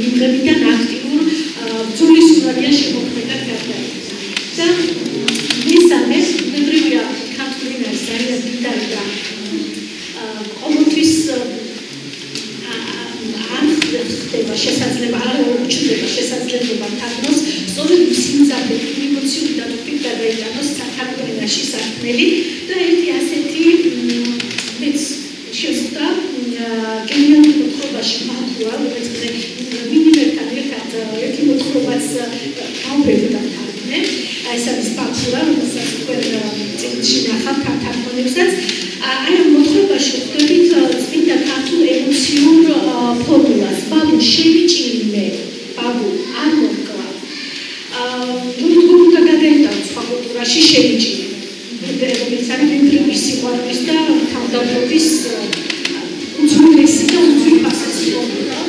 მიმღებიდან აქტიურ ბრძოლის უნარიან შემოქმედად გარდაიქმნა. და მესამე ბუნებრივია ქართული ენას ძალიან დიდარი და ყოველთვის არ ხდება შესაძლება, არ უჩნდება შესაძლებლობა თარგმნოს სწორედ სიმძაფრე ემოციური დაფიქრ გადაიტანოს საქართველოს ენაში საქმელი და ერთი ასეთი მეც შეხვდა გენიალური მოთხრობაში მართლა რომელიც მინიმერთან ერთად ერთი მოთხრობაც გავბერდა თარგმნე ეს არის პარტურა რომელსაც თქვენ წიგნში ნახავთ თარგმანებსაც აი ამ მოთხრობაში ხვდებით წმინდა ქართულ ემოციურ ფორმულას ბაბუ შევიჭირი მე ბაბუ არ მოკლა უნდა გადაიტანო სხვა კულტურაში შევიჭირი რომელიც არის ბიბლიის სიყვარულის და თავდადრობის უძველესი და უძვირფასესი ფორმულა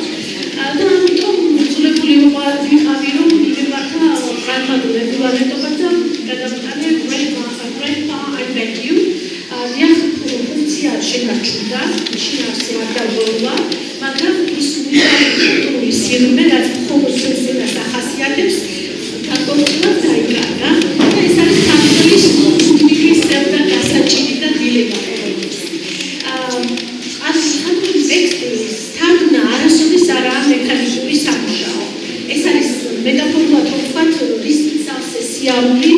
და ამიტომ უძლებული ვიყავი რომ მივემართა პრაგმატულ რეგულარიტეტად და გადავიტანე grandpa I beg you ფუნქცია შენარჩუნდა შინაარსი არ დაგვეულა მაგრამ ის უნიკალური სიღრმე რაც მხოლოდ სენსებას ახასიათებს განკუთვნილად დაიკარგა და ეს არის ქართლის მუდმივი სევდა დასაჭირი და დილემა ქართული ტექსტის თარგმნა არასოდეს არაა მექანიკური სამუშაო ეს არის მეტაფორულად ვთქვათ რის იცავს სიარული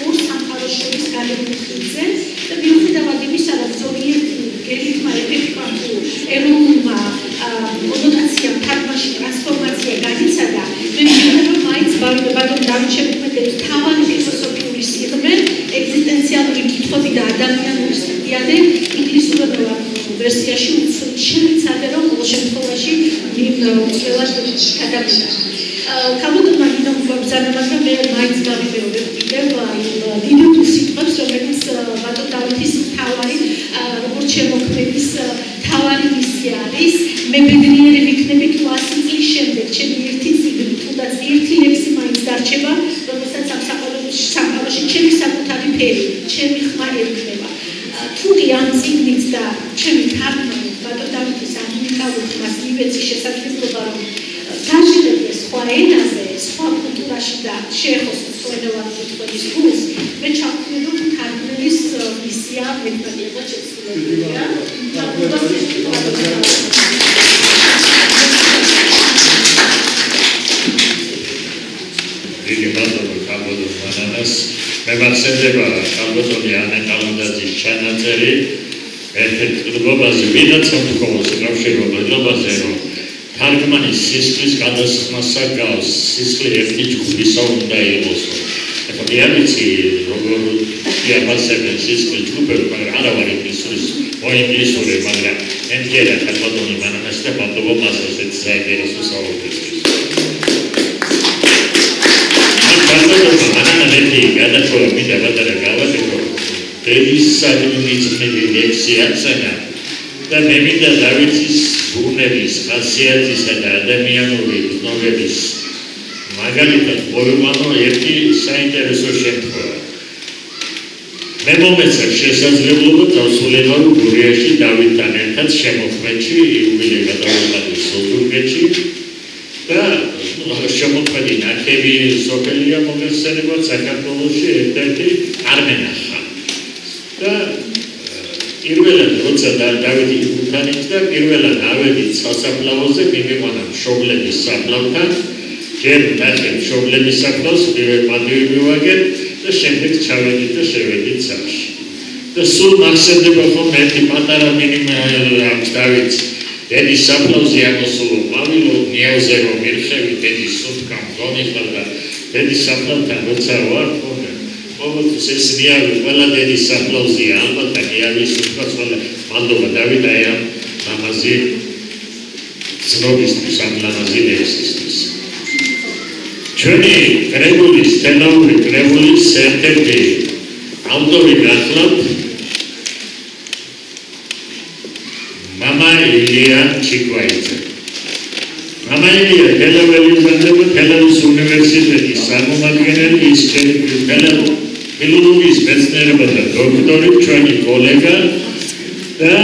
ორ სამყაროს შორის გადამხდზე და მიუხედავად იმისა რომ ზოგიერთი გელითმა ეფექტურა ეროვნულმა კონოტაციამ თარგმანში ტრანსფორმაცია განიცადა მე მგონია რომ მაინც ბატონ დავით შემოქმედების თავარი ფილოსოფიური სიღრმე ეგზისტენციალური კითხვები და ადამიანური სტადიადი ინგლისურად ვერსიაში შემიცადე რომ ყოველ შემთხვევაში უწველად გადავიდა ქალბატონმა მინდა გვაბზანა მაგრამ მე მაინც გავიმეორებ კიდევ დიდებულ სიტყვებს რომელიც ბატონ დავითის თავარი როგორც შემოქმედის თავარი მისია არის მე ბედნიერი ვიქნები თუ 100 წლის შემდეგ ჩემი ერთი წიგნი თუნდაც ერთი ლექსი მაინც დარჩება რომელსაც ამ სამყაროში ჩემი საკუთარი ფერი ჩემი ხმა ერქნება თუკი ამ წიგნით და ჩემი თარგმანით ბატონ დავითის ამ უნიკალურ ხმას მივეცი შესაძლებლობა რომ გაჟღერდეს სხვა ენაზე, სხვა კულტურაში და შეეხოს მსხვერპლად კითხვის გულს, მე ჩავთვლი რომ თარგმნელის მისია მეტად იყო შესრულებულია. დიდი მადლობა ქალბატონ მანანას. მე მახსენდება ქალბატონი ანა კალანდაძის ჩანაწერი ერთ-ერთ კლუბაზე ვინაც მომთხოვოს კავშირობაზე რომ თარგმანის სისხლის გადასხმასა გავს სისხლი ერთი ჯგუფისა უნდა იყოს ახლა მე არ ვიცი როგორ იაფასებენ სისხლის ჯგუფები მაგრამ არა ვარ ინგლისური მაგრამ ენჯერა ქალბატონი მანანას და მადლობა მას ესეც საინტერესო საუბრისთვის ქალბატონი მანანეთი გადაწყვეტა მინდა ბატონი გავაკეთო ეს საერთოდ ლექსიაცია და მე მინდა დავითის ბუნების ხასიათისა და ადამიანური ცნობების მაგალითად მოვიყვანო ერთი საინტერესო შემთხვევა. მე მომეცა შესაძლებლობა დავსრულებო გურიაში დავითთან ერთად შემოქმედში იუბილე გადავიღალე სოხუმეთში და შემოქმედი ნაკები სოფელია მოგესწრებათ საქართველოში ერთ-ერთი არ მენახა და პირველად როცა დავითი უკან იდგა პირველად ავედით სასაფლაოზე მივიყვანა მშობლების საფლავთან ჯერ ნახე მშობლების საფლავს მივეპატივი მივაგეთ და შემდეგ ჩავედით და შევედით სახლში და სულ მახსენდება ხომ ერთი პატარა მინიმალ დავით დედის საფლავზე ამოსულო ყვავილო ნიავზე რომ მირხევი დედის სუნთქა მგონიხარ და დედის საფლავთან როცა ვარ ყოველთვის ეს ნიავი ყველა დედის საფლავზეა ალბათ ნიავის სუნთქაც ყველა მადლობა დავით აი ამ ლამაზი ცნობისთვის ამ ლამაზი ლექსისთვის ჩვენი კრებულის თენაური კრებულის ერთ-ერთი ავტორი გახლავთ მამა ილია ჩიკვაიძე მამა ილია თელავის უნივერსიტეტის წარმომადგენელი ის ფილოლოგიის მეცნიერებათა დოქტორი ჩვენი კოლეგა და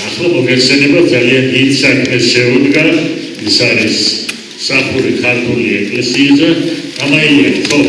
ახლა მოგეხსენება ძალიან დიდ საქმეს შეუდგა ის არის საფური ქართული ეკლესიაზე გამაიყვეთ ხო?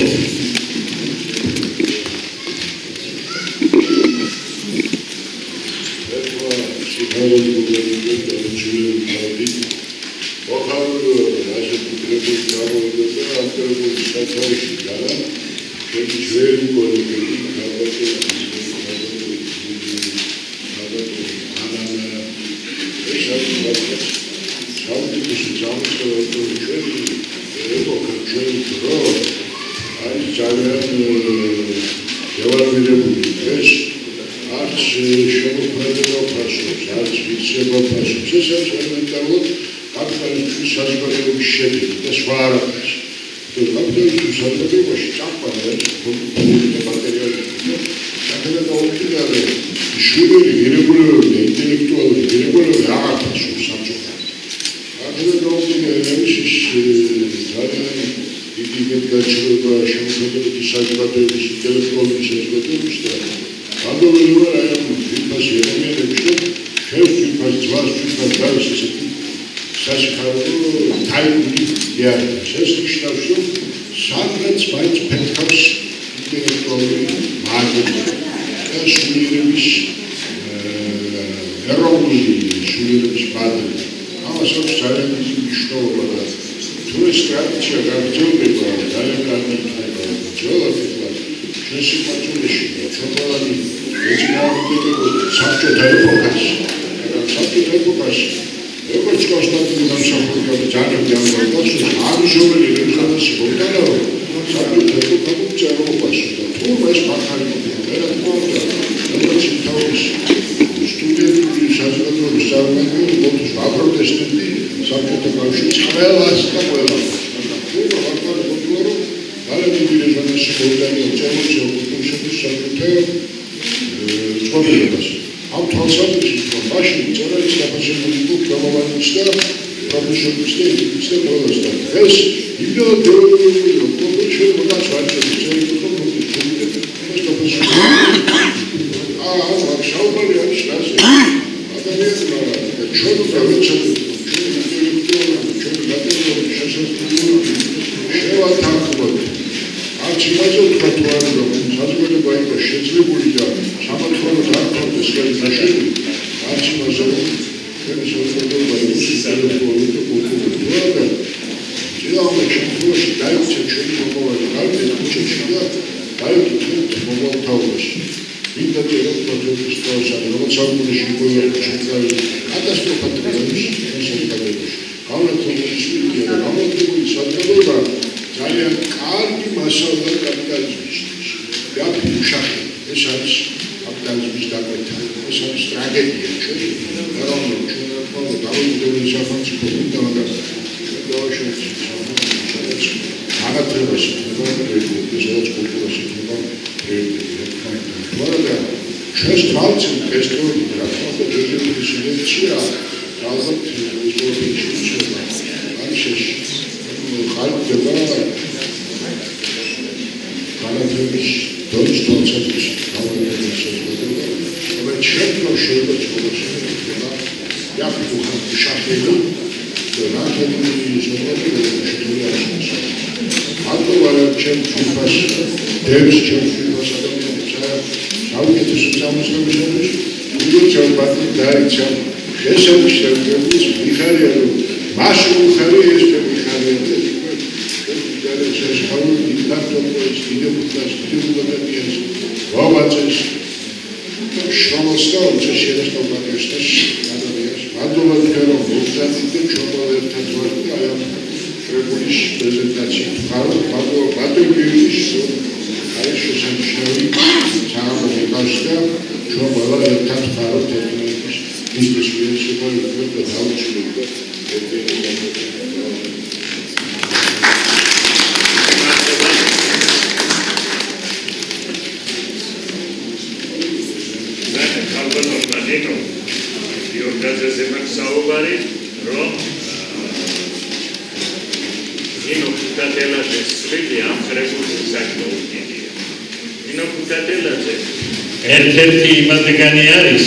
ერთ-ერთი იმადეგანი არის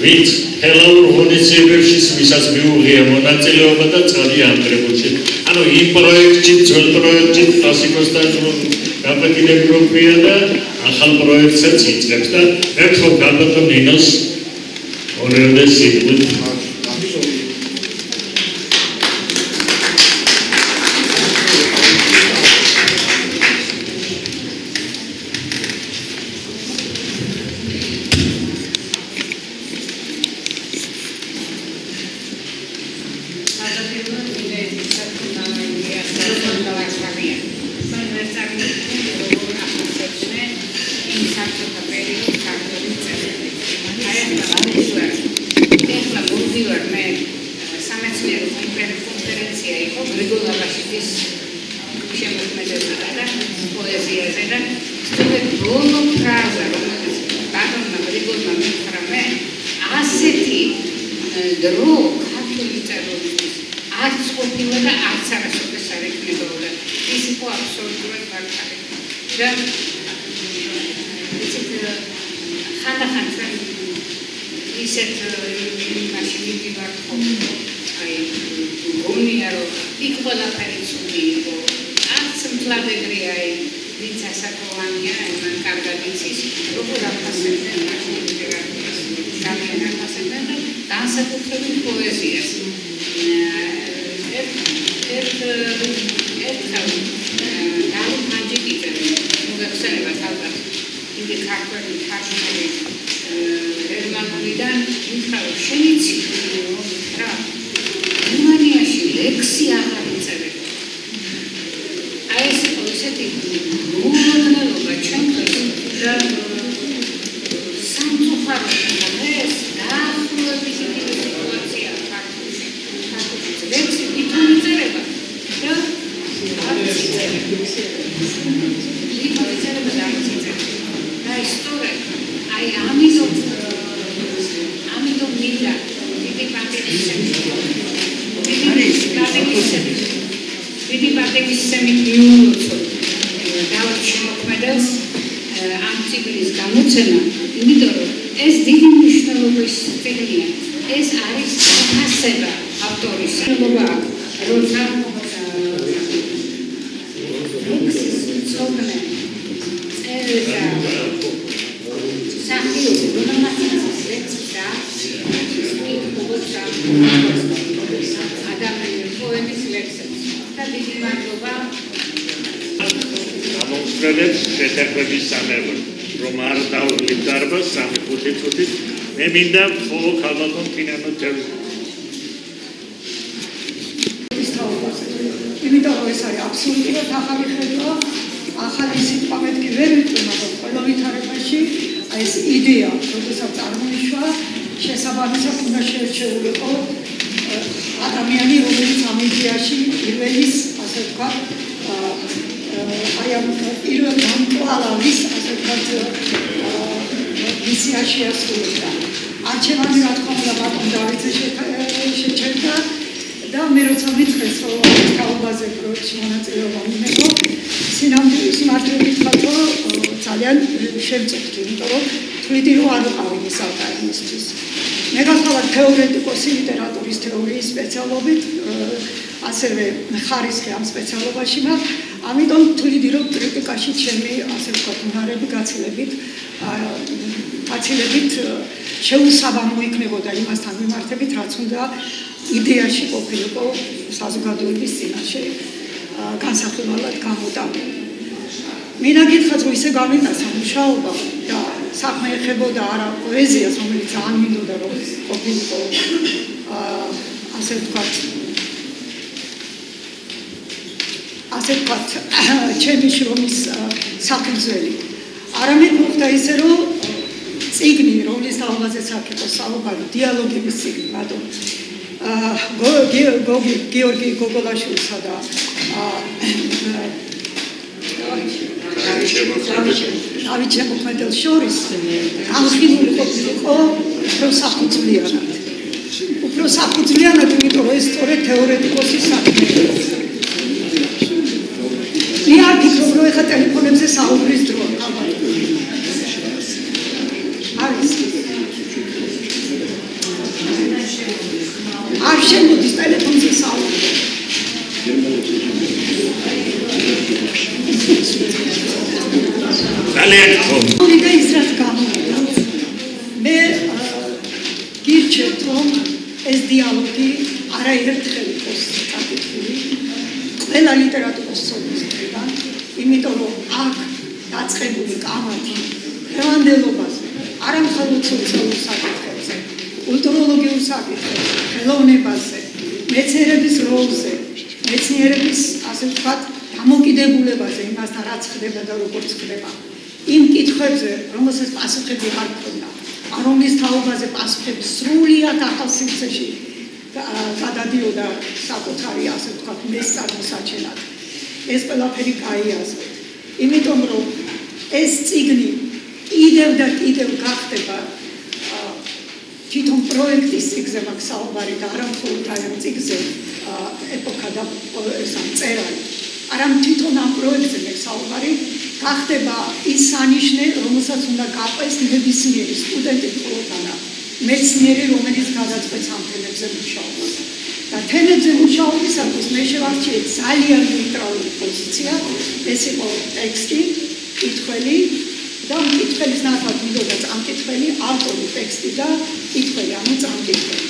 ვინც ხელოვნურ ღონისძიებებში ვისაც მიუღია მონაწილეობა და წადი ამ კრებულში. ანუ იმ პროექტში, ძველ პროექტში კლასიკოსთან გაბედილებია და ახალ პროექტსაც იწყებს და ერთხელ გაბატონ ნინოს ორევდე სიტყვით ხარისხი ამ სპეციალობაში მაქვს, ამიტომ თვლიდი რომ კრიტიკაში ჩემი ასე ვთქვათ უნარები გაცილებით შეუსაბამო იქნებოდა იმასთან მიმართებით, რაც უნდა იდეაში ყოფილიყო საზოგადოების წინაშე განსახილველად გამოტანილი. მინდა გითხრათ, რომ ისე გამიტაცა მუშაობა და საქმე ეხებოდა არა პოეზიას, რომელიც ძალიან მინდოდა რომ ყოფილიყო ასე ვთქვათ ჩემი შრომის საფუძველი. არამედ მოხდა ისე, რომ წიგნი, რომლის თაობაზეც აქ იყო საუბარი, დიალოგების წიგნი, ბატონ გიორგი გოგოლაშვილსა და დავით შემოქმედელს შორის განხილული ყოფილიყო უფრო საფუძვლიანად. უფრო საფუძვლიანად, იმიტომ რომ ეს სწორედ თეორეტიკოსის საქმეა. მე არ ფიქრობ, რომ ეხლა ტელეფონებზე საუბრის დროა. არის ძალიან გქონდა. და ის რაც გამოვიდა მე გირჩევთ რომ ეს დიალოგი არაერთხელ იყოს წაკითხული ყველა ლიტერატურის სოციალისტებთან, იმიტომ რომ აქ დაწყებული კამათი ხელანდელობაზე, არა მხოლოდ სოციალურ საკითხებზე, კულტუროლოგიურ საკითხებზე, ხელოვნებაზე, მეცნიერების როლზე, მეცნიერების ასე ვთქვათ დამოკიდებულებაზე, იმასთან რაც ხდება და როგორც ხდება, იმ კითხვებზე, რომელსაც პასუხები არ ქონდა, რომლის თაობაზე პასუხები სრულიად ახალ სივრცეში გადადიოდა საკუთარი ასე ვთქვათ მესწარმოსაჩენად. ეს ყველაფერი გაიაზრეთ. იმიტომ რომ ეს წიგნი კიდევ და კიდევ გახდება თვითონ პროექტის წიგნზე მაქვს საუბარი და არა მხოლოდ ამ წიგნზე ეპოქა და წერალი. არამედ თვითონ ამ პროექტზე მაქვს საუბარი გახდება ის სანიშნე, რომელსაც უნდა გაყვეს ნებისმიერი სტუდენტი მხოლოდ არა მეცნიერი, რომელიც გადაწყვეტს ამ თემებზე მუშაობას. და თემებზე მუშაობისათვის მე შევარჩიე ძალიან ნეიტრალური პოზიცია, ეს იყო ტექსტი, კითხველი და კითხველის ნაცვლად მიდოდა წამკითხველი, ავტორი ტექსტი და კითხველი, ანუ წამკითხველი.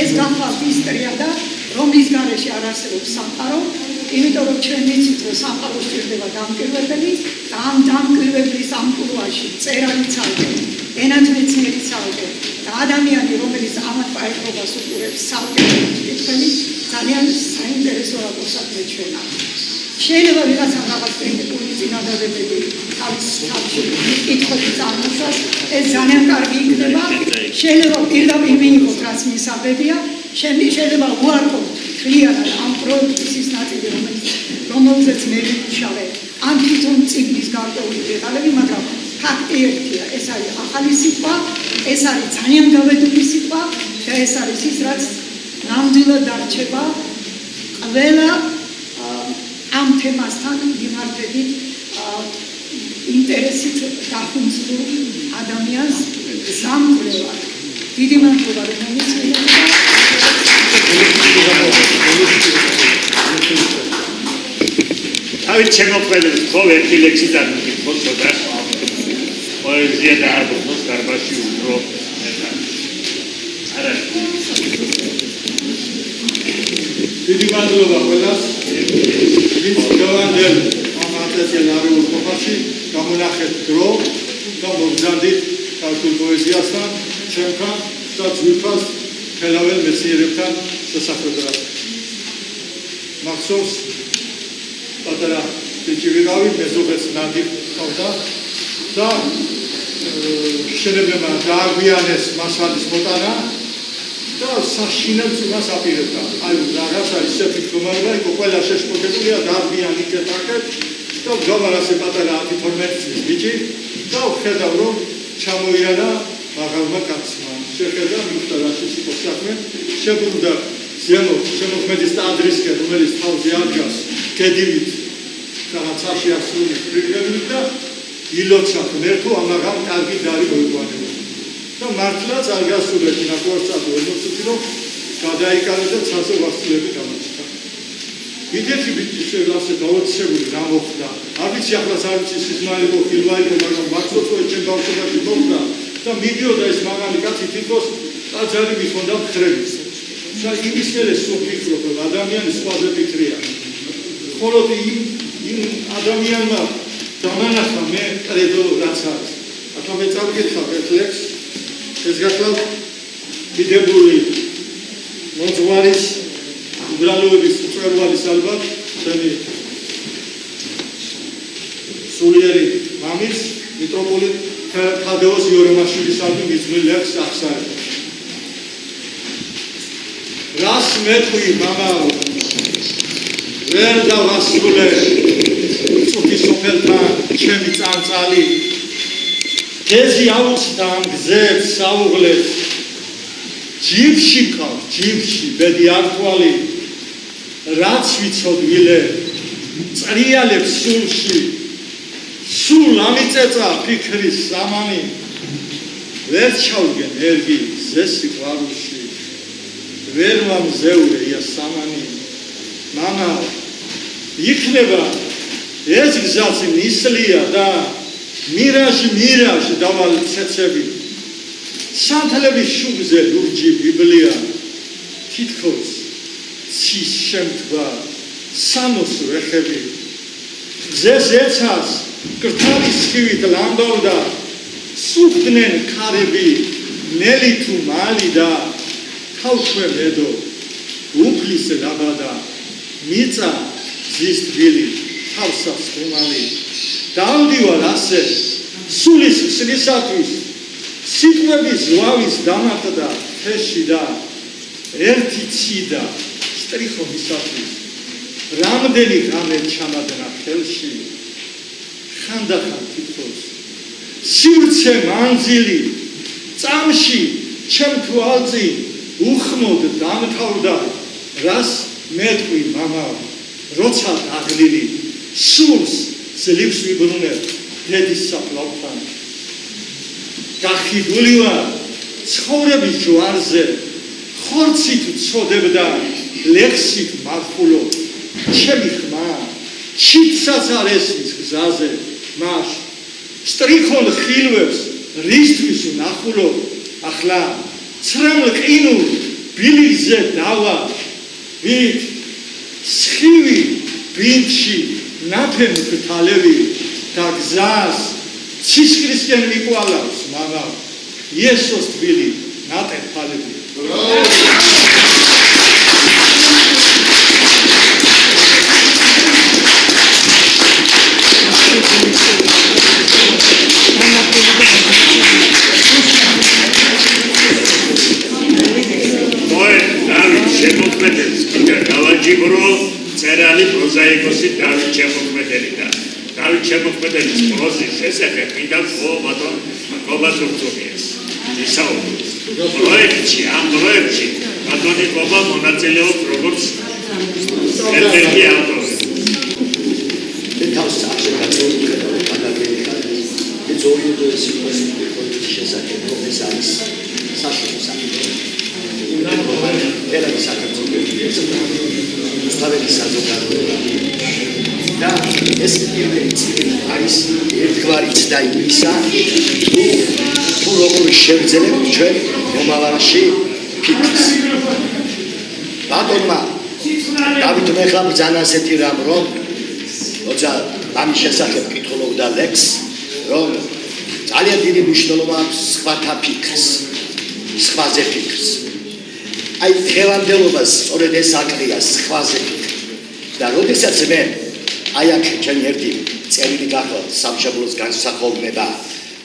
ეს გახლავთ ის ტრიადა, რომლის გარეშე არ არსებობს სამყარო, იმიტომ რომ ჩვენ ვიცით, რომ სამყარო სჭირდება დამკვირვებელი და ამ დამკვირვებლის ამპლუაში წერალი ცალკე, ენათმეცნიერი ცალკე და ადამიანი, რომელიც ამათ პაექრობას უყურებს ცალკე კითხველი, ძალიან საინტერესო რაკურსად მეჩვენა. შეიძლება ვიღაცამ რაღაც პრინციპული წინადადებები თავში კითხვები წარმოთქვას, ეს ძალიან კარგი იქნება. შეიძლება პირდაპირ მიიღოთ, რაც მისაღებია, შეიძლება უარყოთ მთლიანად ამ პროექტის ის ნაწილი, რომელზეც მე ვიმუშავე, ამ თვითონ წიგნის გარკვეული დეტალები, მაგრამ ფაქტი ერთია, ეს არის ახალი სიტყვა, ეს არის ძალიან გავედური სიტყვა და ეს არის ის, რაც ნამდვილად დარჩება ყველა ამ თემასთან მიმართებით ინტერესით დახუნცლულ ადამიანს სამკვლევად. დიდი მადლობა, რომ მომისმინეთ. თავით შემოქმედებს ხო ერთი ლექსი დამიკითხო ცოტა პოეზია და აბსოლუტურ გარბაში უფრო არა დიდი მადლობა ყველას, ვინც გავანდელ ამ არტესიანარულ ყოფაში გამონახეთ დრო და მოგზავნით ქართულ პოეზიასთან, ჩემთან და ძვირფას ხელაվել მეცნიერებთან შესაძლებლად. მახსოვს პატარა ბიჭი ვიყავი, მეზობელს ნადი ყავდა და შელებმა დააგვიანეს მასალის მოტანა და საშინელს მას აპირებდა. აი რაღაც არის ისეთი მდგომარეობა, იქ ყველა შეშფოთებულია, დააგვიანი კეთაკეთ და გავარასე პატარა 10-12 წლის ბიჭი და ვხედავ რომ ჩამოიარა მაღალმა კაცმა. შეხედა მიხვდა რა შეიძლება საქმე, შებრუნდა ზემოთ შემოქმედის ტაძრისკენ, რომელიც თავზე ადგას კედივით რაღაცაში ასული პრიგრებით და ილოცა ღმერთო ამაღამ კარგი დარი მოიყვანება. და მართლაც არ გასულეთ ნაკურსადო ემოციური რომ გადაიკარგა და ცალსო ვასწრები გამარჯვდა. მიდეთი ბიჭი ასე დაოცებული რა მოხდა. არ ვიცი ახლაც არ ვიცი სიზმარი იყო, ფილმა იყო, მაგრამ მართლაც ჩემ ბავშვობაში მოხდა და მიდიოდა ეს მაღალი კაცი თითქოს ტაძარი მიხონდა მხრებით. და იმის მერე სულ ფიქრობ რომ ადამიანი სხვაზე ფიქრია. მხოლოდ იმ ადამიანმა დამანახა მე კრედო რაც არის. ახლა მე წავიკითხავ ერთ ლექსს, ეს გახლავთ დიდებული მოძღვარის უბრალოების მწვერვალის ალბათ ჩემი სულიერი მამის მიტროპოლიტ თადეოს იორემაშვილისადმი მისმულ ლექსს ახსენებ. რას მეტყვი მამაო, ვერ დავასრულე წუთი სოფელთან ჩემი წამწალი, გეზი აუცდა ამ გზებს საუღლებს, ჯიბში ყავ, ჯიბში ბედი ართვალი, რაც ვიცოდვილე, წრიალებს სულში, სულ ამიწეწა ფიქრის სამანი, ვერ ჩავგენ ერგი ზესი ყვარულში, ვერ მომზეურე იასამანი. მამა იქნება ეს გზაც ნისლია და მირაჟ დავალ ცეცები სანთლების შუბზე ლურჯი ბიბლია თითქოს ცის შემთვა სამოს რეხები ზეცას კრთალის ხივით ლამბავდა სუხდნენ ქარები ნელი თუ მალი და თავშვე მედო უფლის დაბადა მიწა ზის თბილი თავსას ხუმალი დავდივარ ასე სულის ხსნისათვის სიტყვების ზვავის დამატდა თეში და ერთი ციდა სტრიხონისათვის რამდენი ღამე ჩამადნა ხელში ხანდახან თითქოს სივრცე მანძილი წამში ჩემ თვალწი უხმოდ დამთავრდა რას მეტყვი მამა როცა დაღლილი სულს ძლივს ვიბრუნებ დედის საფლავთან გახიდული ვარ ცხოვრების ჯვარზე ხორცით წოდებდა ლექსით მახულო ჩემი ხმა ჩიტსაც არ ესმის გზაზე მაშ სტრიქონ ხილვებს რისთვის ვნახულო ახლა ცრემლ ყინულ ბილიკზე დავა ვით სხივი ბინდში ნაფენ ქთალევი და გზას ცისკრისკენ მიყვალავს მამა იესოს თბილი ნატენ თალები შემოქმედებს კიდე გავაჯიბრო წერალი პროზაიკოსი დავით შემოქმედელიდან. დავით შემოქმეdelis პროზის შესახებ მინდა ბატონ გობაზურწუხიას ისაუბროს. ამ პროექტში ბატონი გობა მონაწილეობს როგორც ერთ-ერთი ავტორი. და ეს პირველი წიგნი არის ერთგვარი ცდა იმისა, თუ როგორ შევძლებთ ჩვენ მომავალში ფიქრს. ბატონმა დავითმა ეხლა ბრძანა ასეთი რამ, რომ როცა ამის შესახებ კითხულობდა ლექს, რომ ძალიან დიდი მნიშვნელობა აქვს სხვათა ფიქრს, სხვაზე ფიქრს. აი დღევანდელობას სწორედ ეს აკრია სხვაზე ფიქრი. და როდესაც მე აი აქ ჩემი ერთი წერილი გახლავთ სამშობლოს განსახოვნება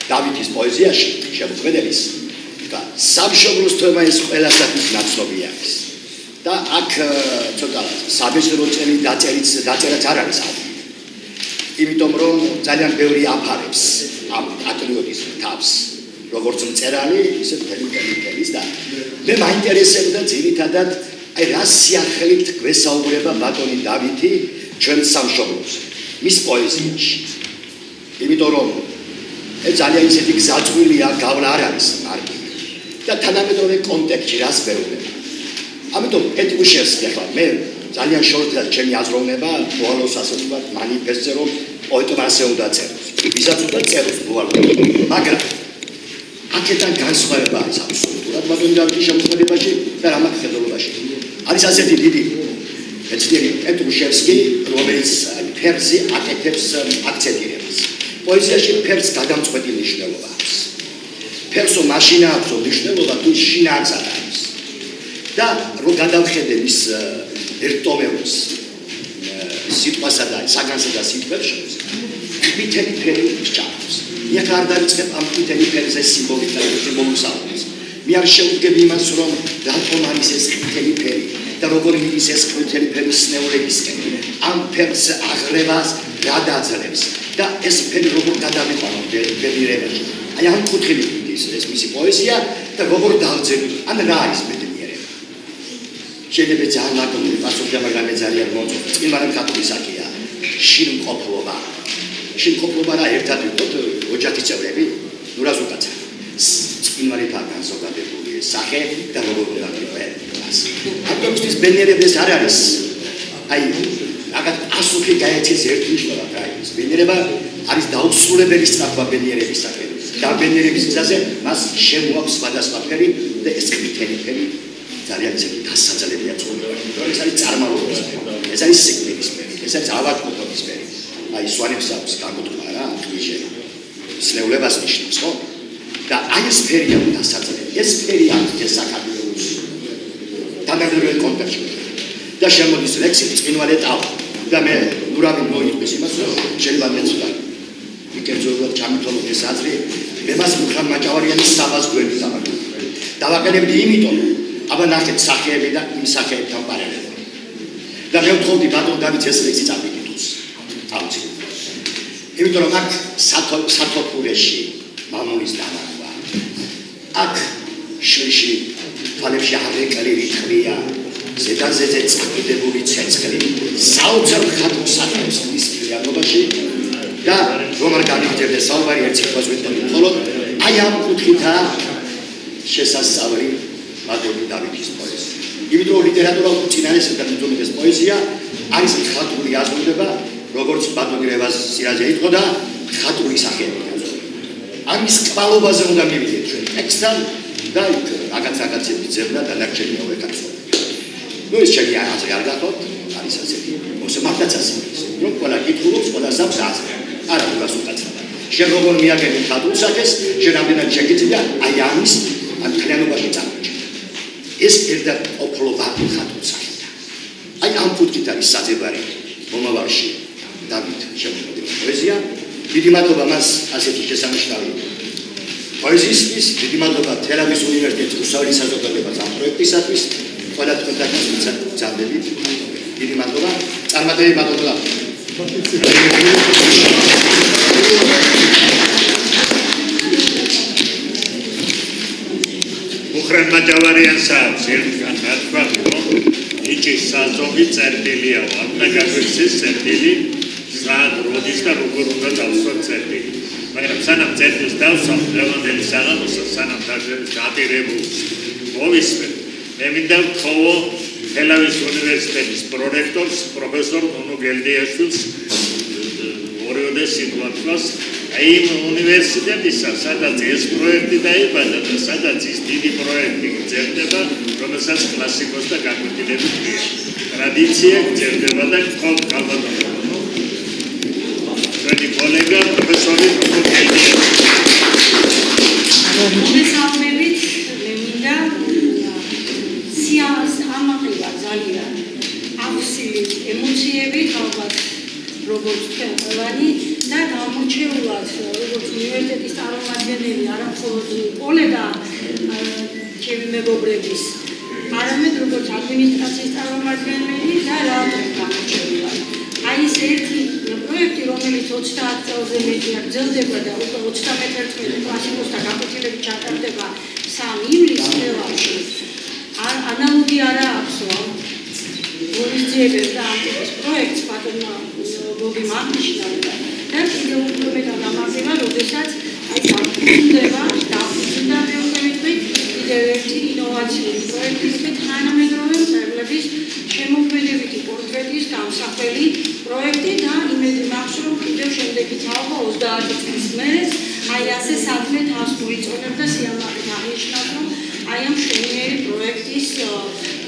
დავითის პოეზიაში შემოქმეdelis და სამშობლოს თემა ეს ყველასათვის ნაცნობი არის. და აქ ცოტა საბეჭდო წელი დაწერაც არ არის აქ. იმიტომ რომ ძალიან ბევრი აფარებს ამ პატრიოტიზმ თავს. როგორც მწერალი, ისე მთელი და მე მაინტერესებდა ძირითადად აი რა სიახლით გვესაუბრება ბატონი დავითი ჩვენ სამშობლოს მის პოეზიაში. იმიტომ რომ ძალიან ისეთი გზაწვილია გავლა არ არის კარგი და თანამედროვე კონტექსტში რას ვეუბნება. ამიტომ ეთუშევსკი ახლა მე ძალიან შორტია ჩემი აზროვნება ბოლოს ასე ვთქვათ მანიფესტზე რომ პოეტმა ასე უნდა წეროს. ვისაც უნდა წეროს ბოლოს. მაგრამ აქედან განსხვავება არის აბსოლუტურად ბატონი დავითის შემოქმედებაში და რამახედელობაში. არის ასეთი დიდი მეცნიერი ეთუშევსკი, რომელიც ფერზე აკეთებს აქცენტირებას. პოეზიაში ფერს გადამწყვეტი მნიშვნელობა აქვს. ფერსო მაშინა აქვს მნიშვნელობა თუ შინაარს აქვს. და რო გადავხედე მის ერთტომეულს სიტყვასა და საგანსა და სიტყვებს შორის თითქმის ფერი ჩაქვს. მე არ დავიწყებ ამ თითქმის ფერზე სიმბოლიკა და მომსაუბრს. მე არ შევდგები იმას რომ რატომ არის ეს თითქმის ფერი და როგორ მიდის ეს თითქმის ფერის ნეურებისკენ. ამ ფერს აღრევას გადააძლევს და ეს ფერი როგორ გადავიყვანო ბედნიერებაში. აი ამ კუთხით მიდის ეს მისი პოეზია და როგორ დავძენი ან რა არის ბედნიერება. შეიძლება ძალიან ლაკონური პასუხი, მაგრამ მე ძალიან მოწონს. იმარან კატოლიკია შინმყოფობა. შინმყოფობა რა ერთად ვიყოთ ოჯახის წევრები, ნუ რას უკაცა. იმარითაა განზოგადებული სახე და როგორ უნდა ვიყოს. ატომისტის ბედნიერებას არ არის. აი რაღაც პასუხი გაეცეს ერთ მნიშვნელობად არის. ბედნიერება არის დაუსრულებელი სწრაფვა ბედნიერებისაკენ. და ბედნიერების გზაზე მას შემოაქვს სხვადასხვა ფერი და ეს ყვითელი ფერი ძალიან ისეთი დასაძლებელია ცხოვრებაში. ეს არის წარმავლობის ფერი, ეს არის სიკვდილის ფერი, ეს არის ავადმყოფობის ფერი. აი სვანებს აქვს გამოთქვა რა, ხიჟე. სნეულებას ნიშნავს, ხო? და აი ეს ფერია დასაძლებელი. ეს ფერი აქვს საქართველოს თანამედროვე კონტექსტში. და შემოდის ლექსი წინვალე ტალღა. და მე ურავინ მოიწვის იმას, რომ შეიძლება მეც ვარ. მიკერძოებად ჩამითვალოთ აზრი, მე მას მუხრან მაჭავარიანის საბას გვერდით დავაკეთებ. დავაკეთებდი იმიტომ, აბა ნახეთ სახეები და იმ სახეებთან პარალელურად. და მე ვთხოვდი ბატონ დავით ეს ლექსი წამიკითხოს. ავწი. იმიტომ რომ აქ სათოფურეში მამულის დანახვა. აქ შიში თვალებში აღეკალი რიტმია. ზედაზეზე წაკიდებული ცეცხლი საოცარ ხატოს სახებს ის რეალობაში და რომ არ გამიგდებდეს საუბარი ერთ სიტყვას ვიტყვი მხოლოდ აი ამ კუთხითაა შესასწავლი ბატონი დავითის პოეზია. იმიტომ რომ ლიტერატურა უწინარეს და მითომდეს პოეზია არის ხატული აზროვნება როგორც ბატონი რევაზ-სირაძე იყო და ხატული სახეები აზროვნება. ამის კვალობაზე უნდა მივიდეთ ჩვენ ტექსტთან და რაღაცები ძებნა და ნარჩენი მოვეკაცოთ. ნუ ეს ჩემი აზრი არ გახოთ, არის ასეთი. მოსმართაც ასეთი. რომ ყველა კითხულობს, ყველა სამ აზრი. არა უნდა უკაცრავად. შენ როგორ მიაგები ხატულ სახეს, შენ ამდენად შეგიძლია აი ამის ამ კრიანობაში წარმოჩენა. ეს ერთად ყოფლობა ხატულ სახეთან. აი ამ კუთხით არის საძებარი მომავალში დავით შემოგვიდგება პოეზია. დიდი მადლობა მას ასეთი შესანიშნავი პოეზიისთვის, დიდი მადლობა თელავის უნივერსიტეტის უსწავლელი საზოგადოებას ამ პროექტისათვის. ყველა თქვენთან ვიძახდებით. დიდი მადლობა. წარმატებული მადლობა. მუხრან მაჭავარიანს აქვს ერთგან ნათქვა, რომ იჭის საზოგი წერტილია, უნდა გაგვეცეს წერტილი, სად, როდის და როგორ უნდა დავსვათ წერტილი. მაგრამ სანამ წერტილს დავსვამ, დღევანდელი საღამოსა, სანამ დაპირებულს მოვისმენ, მე მინდა ვთხოვო თელავის უნივერსიტეტის პრორექტორს, პროფესორ ნონო გელდიაშვილს ორიოდე სიტყვას აი იმ უნივერსიტეტისა, სადაც ეს პროექტი დაიბადა და სადაც ის დიდი პროექტი გრძელდება, რომელსაც კლასიკოს და გაკვეთილები ქვია. ტრადიცია გრძელდება და გქონდა ჩვენი კოლეგა პროფესორი ნონო გელდიაშვილი. მოგესალმებით, მე მინდა სიამას ამაყილა ძალიან ავსილი ემოციები ალბათ როგორც თქვენ ყველანი და გამორჩეულად როგორც უნივერსიტეტის წარმომადგენელი არა მხოლოდ კოლეგა ჩემი მეგობრების არამედ როგორც ადმინისტრაციის წარმომადგენელი და რატომ გამორჩეულად აი ეს ერთი პროექტი რომელიც 30 წელზე მეტია გრძელდება და უკვე 31 კლასიკოსთა გაკვეთილებით ჩატარდება 3 ივლისს თელავში ანალოგი არა აქვს ღონისძიებებს და ამ ტიპის პროექტს ბატონმა გოგიმ აღნიშნა და კიდევ უფრო მეტად ამაზეა, როდესაც აი დაფუძნდება მე უკვე ვიტყვი კიდევ ერთი ინოვაციური პროექტის და თანამედროვე მწერლების შემოქმედებითი პორტრეტის გამსახველი პროექტი და იმედი მაქვს, რომ კიდევ შემდეგი თაობა 30 წლის მერე აი ასე საქმე თავს მოიწონებს და სიამაყით აღნიშნავს, რომ აი ამ მშვენიერი პროექტის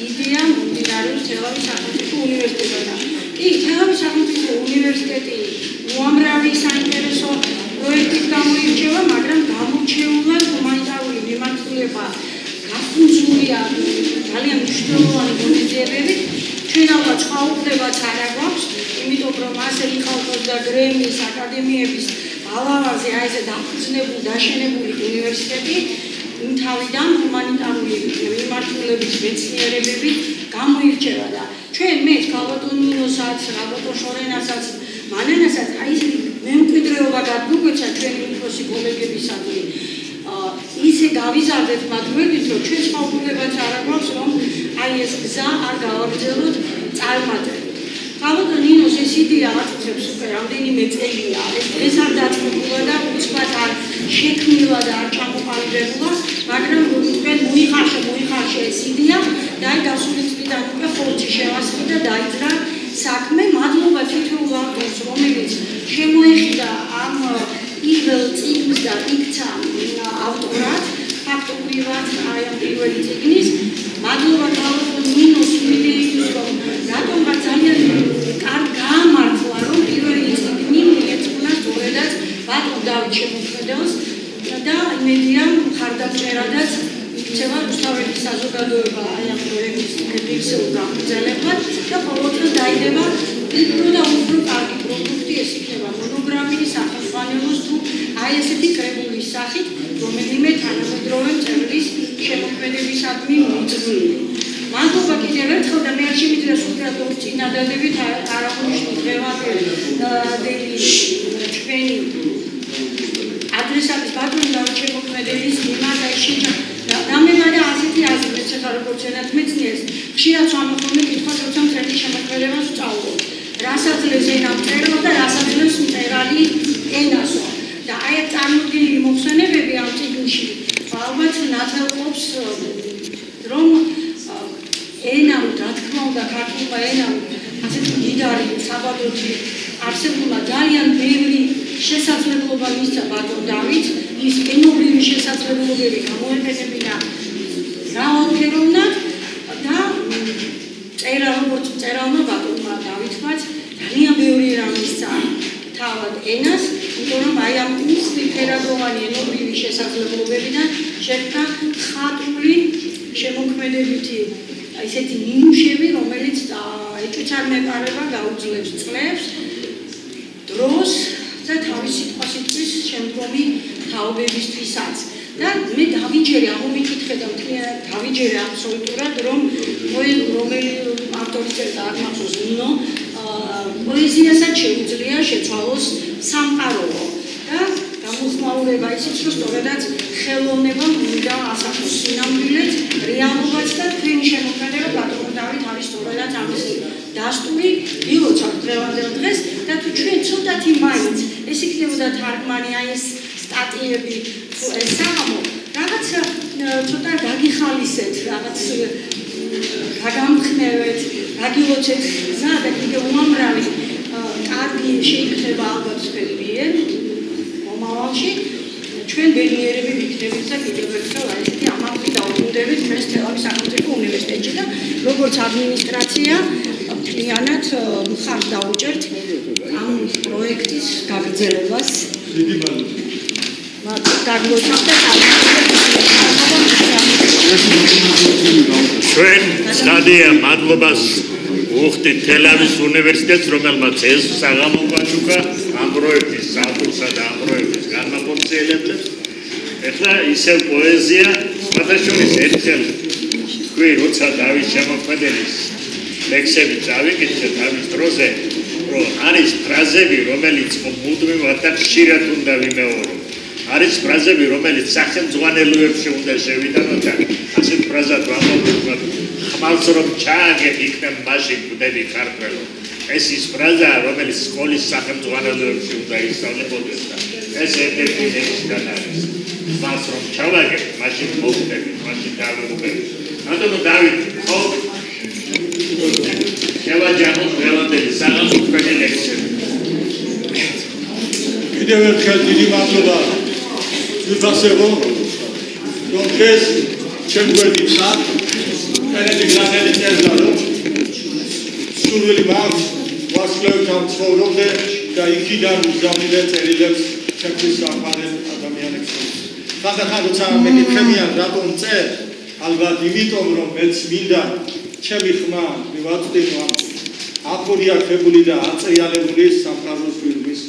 იდეა მომდინარეობს თელავის სახელმწიფო უნივერსიტეტიდან. კი, თელავის სახელმწიფო უნივერსიტეტი უამრავი საინტერესო პროექტით გამოირჩევა, მაგრამ გამორჩეულად ჰუმანიტარული მიმართულება გაფუძნებულია ძალიან მნიშვნელოვანი ღონისძიებებით. ჩვენ ალბათ ცხოვრებაც არ აქვს, იმიტომ რომ ასე ხალხოს და გრემის აკადემიების ბალავარზე აი ესე დაფუძნებული, დაშენებული უნივერსიტეტი თავიდან ჰუმანიტარული მიმართულების მეცნიერებებით გამოირჩევა და ჩვენ მეც გალბატონინოსაც, რაბატონ შორენასაც, მანენასაც აი ეს მემკვიდრეობა გადმოგვეცა ჩვენი უფროსი კოლეგებისადმი ისე გავიზარდეთ მათ გვერდით, რომ ჩვენ ცხოვრებაც არ აქვს, რომ აი ეს გზა არ გავაგრძელოთ წარმატებით. გალბატონ ნინოს ეს იდეა აწუხებს უკვე რამდენიმე წელია, ეს დღეს არ დაწყებულა და უცბად არ შექმნილა და არ ჩამოყალიბებულა, მაგრამ თქვენ მოიხარშა ეს იდეა და გასული წლიდან უკვე ხორცი შევასხი და დაიძრა საქმე. მადლობა თითოეულ ავტორს, რომელიც შემოეხიდა ამ წიგნს და იქცა ავტორად, ფაქტობრივად აი ამ პირველი წიგნის. მადლობა გალობ ნინოს მიდეისთვის, რომ რატომღა ძალიან კარგ გაამართლა, რომ პირველი წიგნი მიეძღვნა სწორედაც ბატონ დავით შემოქმედელს და იმედია მხარდამჭერადაც იქცევა რუსთაველის საზოგადოება აი ამ პროექტის ფიქსიურ გაგრძელებად და ყოველთვის დაიდება უფრო და უფრო კარგი პროდუქტი, ეს იქნება მონოგრაფიის სახელმძღვანელოს თუ აი ესეთი კრებულის სახით, რომელიმე თანამედროვე მწერლის შემოქმედებისადმი მიძღვნილი. მადლობა კიდევ ერთხელ და მე არ შემიძლია სულთან ორ წინადადებით არ აღნიშნო დღევანდელი ჩვენი ადრესატის ბატონ დავით შემოქმეdelis მიმართ აი რამდენადაც ასეთი აზრით ახლა როგორც ენათ მეცნიერს ხშირად ამოხმე კითხვას როცა მწერლის შემოქმედებას ვწავლობ რასაც ენა მწერლო და რასაც მწერალი ენასო და აი წარმოდგენილი მოხსენებები ამ წიგნში ალბათ ნათელყოფს რომ ენამ რა თქმა უნდა ქართულმა ენამ ასეთი მდიდარი საბადოთი არსებულა ძალიან ბევრი შესაძლებლობა მისცა ბატონ დავით ის ენობრივი შესაძლებლობები გამოეფერებინა მრავალფეროვნად და წერა როგორც მწერალმა ბატონმა დავითმაც ძალიან ბევრი რამ მისცა თავად ენას იმიტომ რომ აი ამ უხვი ფერადოვანი ენობრივი შესაძლებლობებიდან შექმნა ხატული შემოქმედებითი ესეთი ნიმუშები რომელიც ეჭვცარმეპარება გაუძლებს წლებს დროს და თავის სიტყვა-სიტყვის შემდგომი თაობებისთვისაც და მე დავიჯერე ამომიკითხე და დავიჯერე აბსოლუტურად რომ რომელი ავტორი წერდა არ მახსოვს ნინო პოეზიასაც შეუძლია შეცვალოს სამყარო და გამოხმაურება ისიც რომ სწორედაც ხელოვნებამ უნდა ასახოს სინამდვილეც რეალობაც და თქვენი შემოქმედება ბატონ დავით არის სწორედაც ამისი დასტური ილოცავთ დღევანდელ დღეს და თუ ჩვენ ცოტათი მაინც ეს იქნებოდა თარგმანი აი ეს სტატიები თუ ეს საღამო რაღაც ცოტა გაგიხალისეთ რაღაც გაგამხნევეთ გაგილოცეთ გზა და კიდევ უამრავი კარგი შეიქნება ალბათ თქვენ მიერ მომავალში ჩვენ ბედნიერები ვიქნებით და კიდევ ერთხელ აი ესეთი ამაღლი დაუბრუნდებით მე თელავის სახელმწიფო უნივერსიტეტში და როგორც ადმინისტრაცია მთლიანად მხარს დაუჭერთ ამ პროექტის გაგრძელებას. დიდი მადლობა. ჩვენ სტადია მადლობას ვუხდით თელავის უნივერსიტეტს, რომელმაც ეს საღამო გაჩუქა ამ პროექტის საფუძვლად და ამ პროექტის განმახორციელებლებს. ეხლა ისევ პოეზია, სხვადასხვა ერთხელ თქვი, როცა დავით შემოქმეdelis ლექსები წავიკითხეთ ამის დროზე, რომ არის ფრაზები, რომელიც მუდმივად და ხშირად უნდა ვიმეორო. არის ფრაზები, რომელიც სახელმძღვანელოებში უნდა შევიდანოთ და ასეთ ფრაზად ვამბობთ, ხმალს რომ ჩააგებ იქნებ მაშინ გვდები ქართველო. ეს ის ფრაზაა, რომელიც სკოლის სახელმძღვანელოებში უნდა ისწავლებოდეს და ეს ერთ-ერთი ლექსიდან არის. ხმალს რომ ჩავაგებ, მაშინ მოვდები, მაშინ დავუღებ. ბატონო დავით, ხო? შევაჯამოთ დღევანდელი საღამო თქვენი ლექსები. კიდევ ერთხელ დიდი მადლობა ვიფასებო რომ დღეს ჩემ გვერდისა კენედი გრანელი წერდა რომ სურვილი მაქვს ვასწავლებთან ცხოვრობდე და იქიდან უზამილე წერილებს ჩემთვის სამყარო ადამიანებს ხანდახან როცა მეკითხებიან რატომ წერ ალბათ იმიტომ რომ მეც მინდა ჩემი ხმა მივაწვდინო ამ აფორია ქებული და ატრიალებული სამყაროს გვირგვის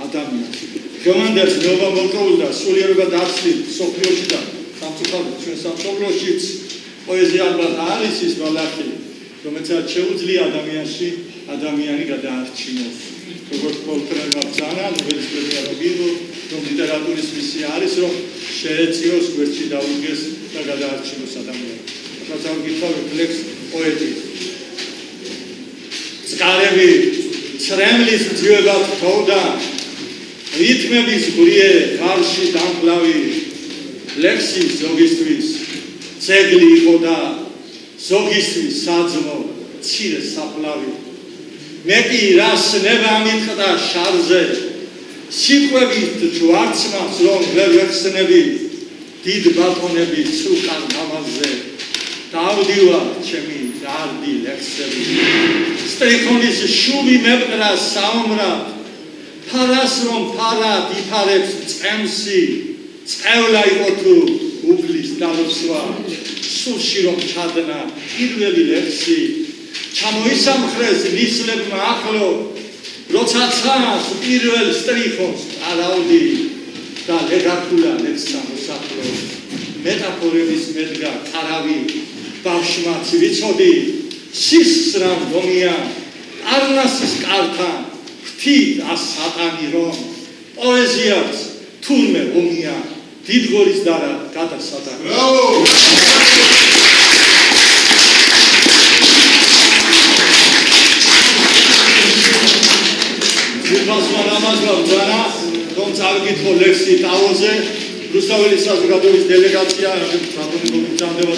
ადამიანს. Გემანდელს ნობა მოკაულდა სულიერება დაცლი სოფლიოში და სამწუხაროდ ჩვენ სამშობლოშიც პოეზია ალბათ არის ის ბალახი, რომელსაც შეუძლია ადამიანში ადამიანი გადაარჩინოს. როგორც პოლტრენმა ბრძანა, ნოველის პრემია მოგიღო, რომ ლიტერატურის მისია არის, რომ შეეციოს გვერდში დაუდგეს და გადაარჩინოს ადამიანი. ახლა წავიკითხავ ლექს პოეტი. წყარები ცრემლის ძიებად თოვდა რითმების ბრიე გარში დამკლავი ლექსი ზოგისთვის ძეგლი იყო და ზოგისთვის საძმო მცირე საფლავი მე კი რას ნება მითხრა შარზე სიტყვებით ჯვარცმას რომ ვერ ვეხსენები დიდ ბატონები სულთან გამალზე დავდივა ჩემი დარდი ლექსები სტრიქონის შუბი მეყრა საომრად ფარას რომ ფარად იფარებს წემსი წევლა იყო თუ უბლის დალოცვა სულში რომ ჩადნა პირველი ლექსი ჩამოისამხრეს ნისლებმა ახლო როცა ცას პირველ სტრიქონს არავდი და ლეგაკულა ლექსა მოსახლო მეტაფორების მედგა არავი ბავშვმაც ვიცოდი სისხლს რამდომია არნასის კართან ღვთით ასატანი რომ პოეზიაც თურმე ომია დიდგორის დარა გადასატანი ბრავო Ramazan, don't target for Lexi Taoze, Rustaveli Sazugadovi's delegatia, Chandeva,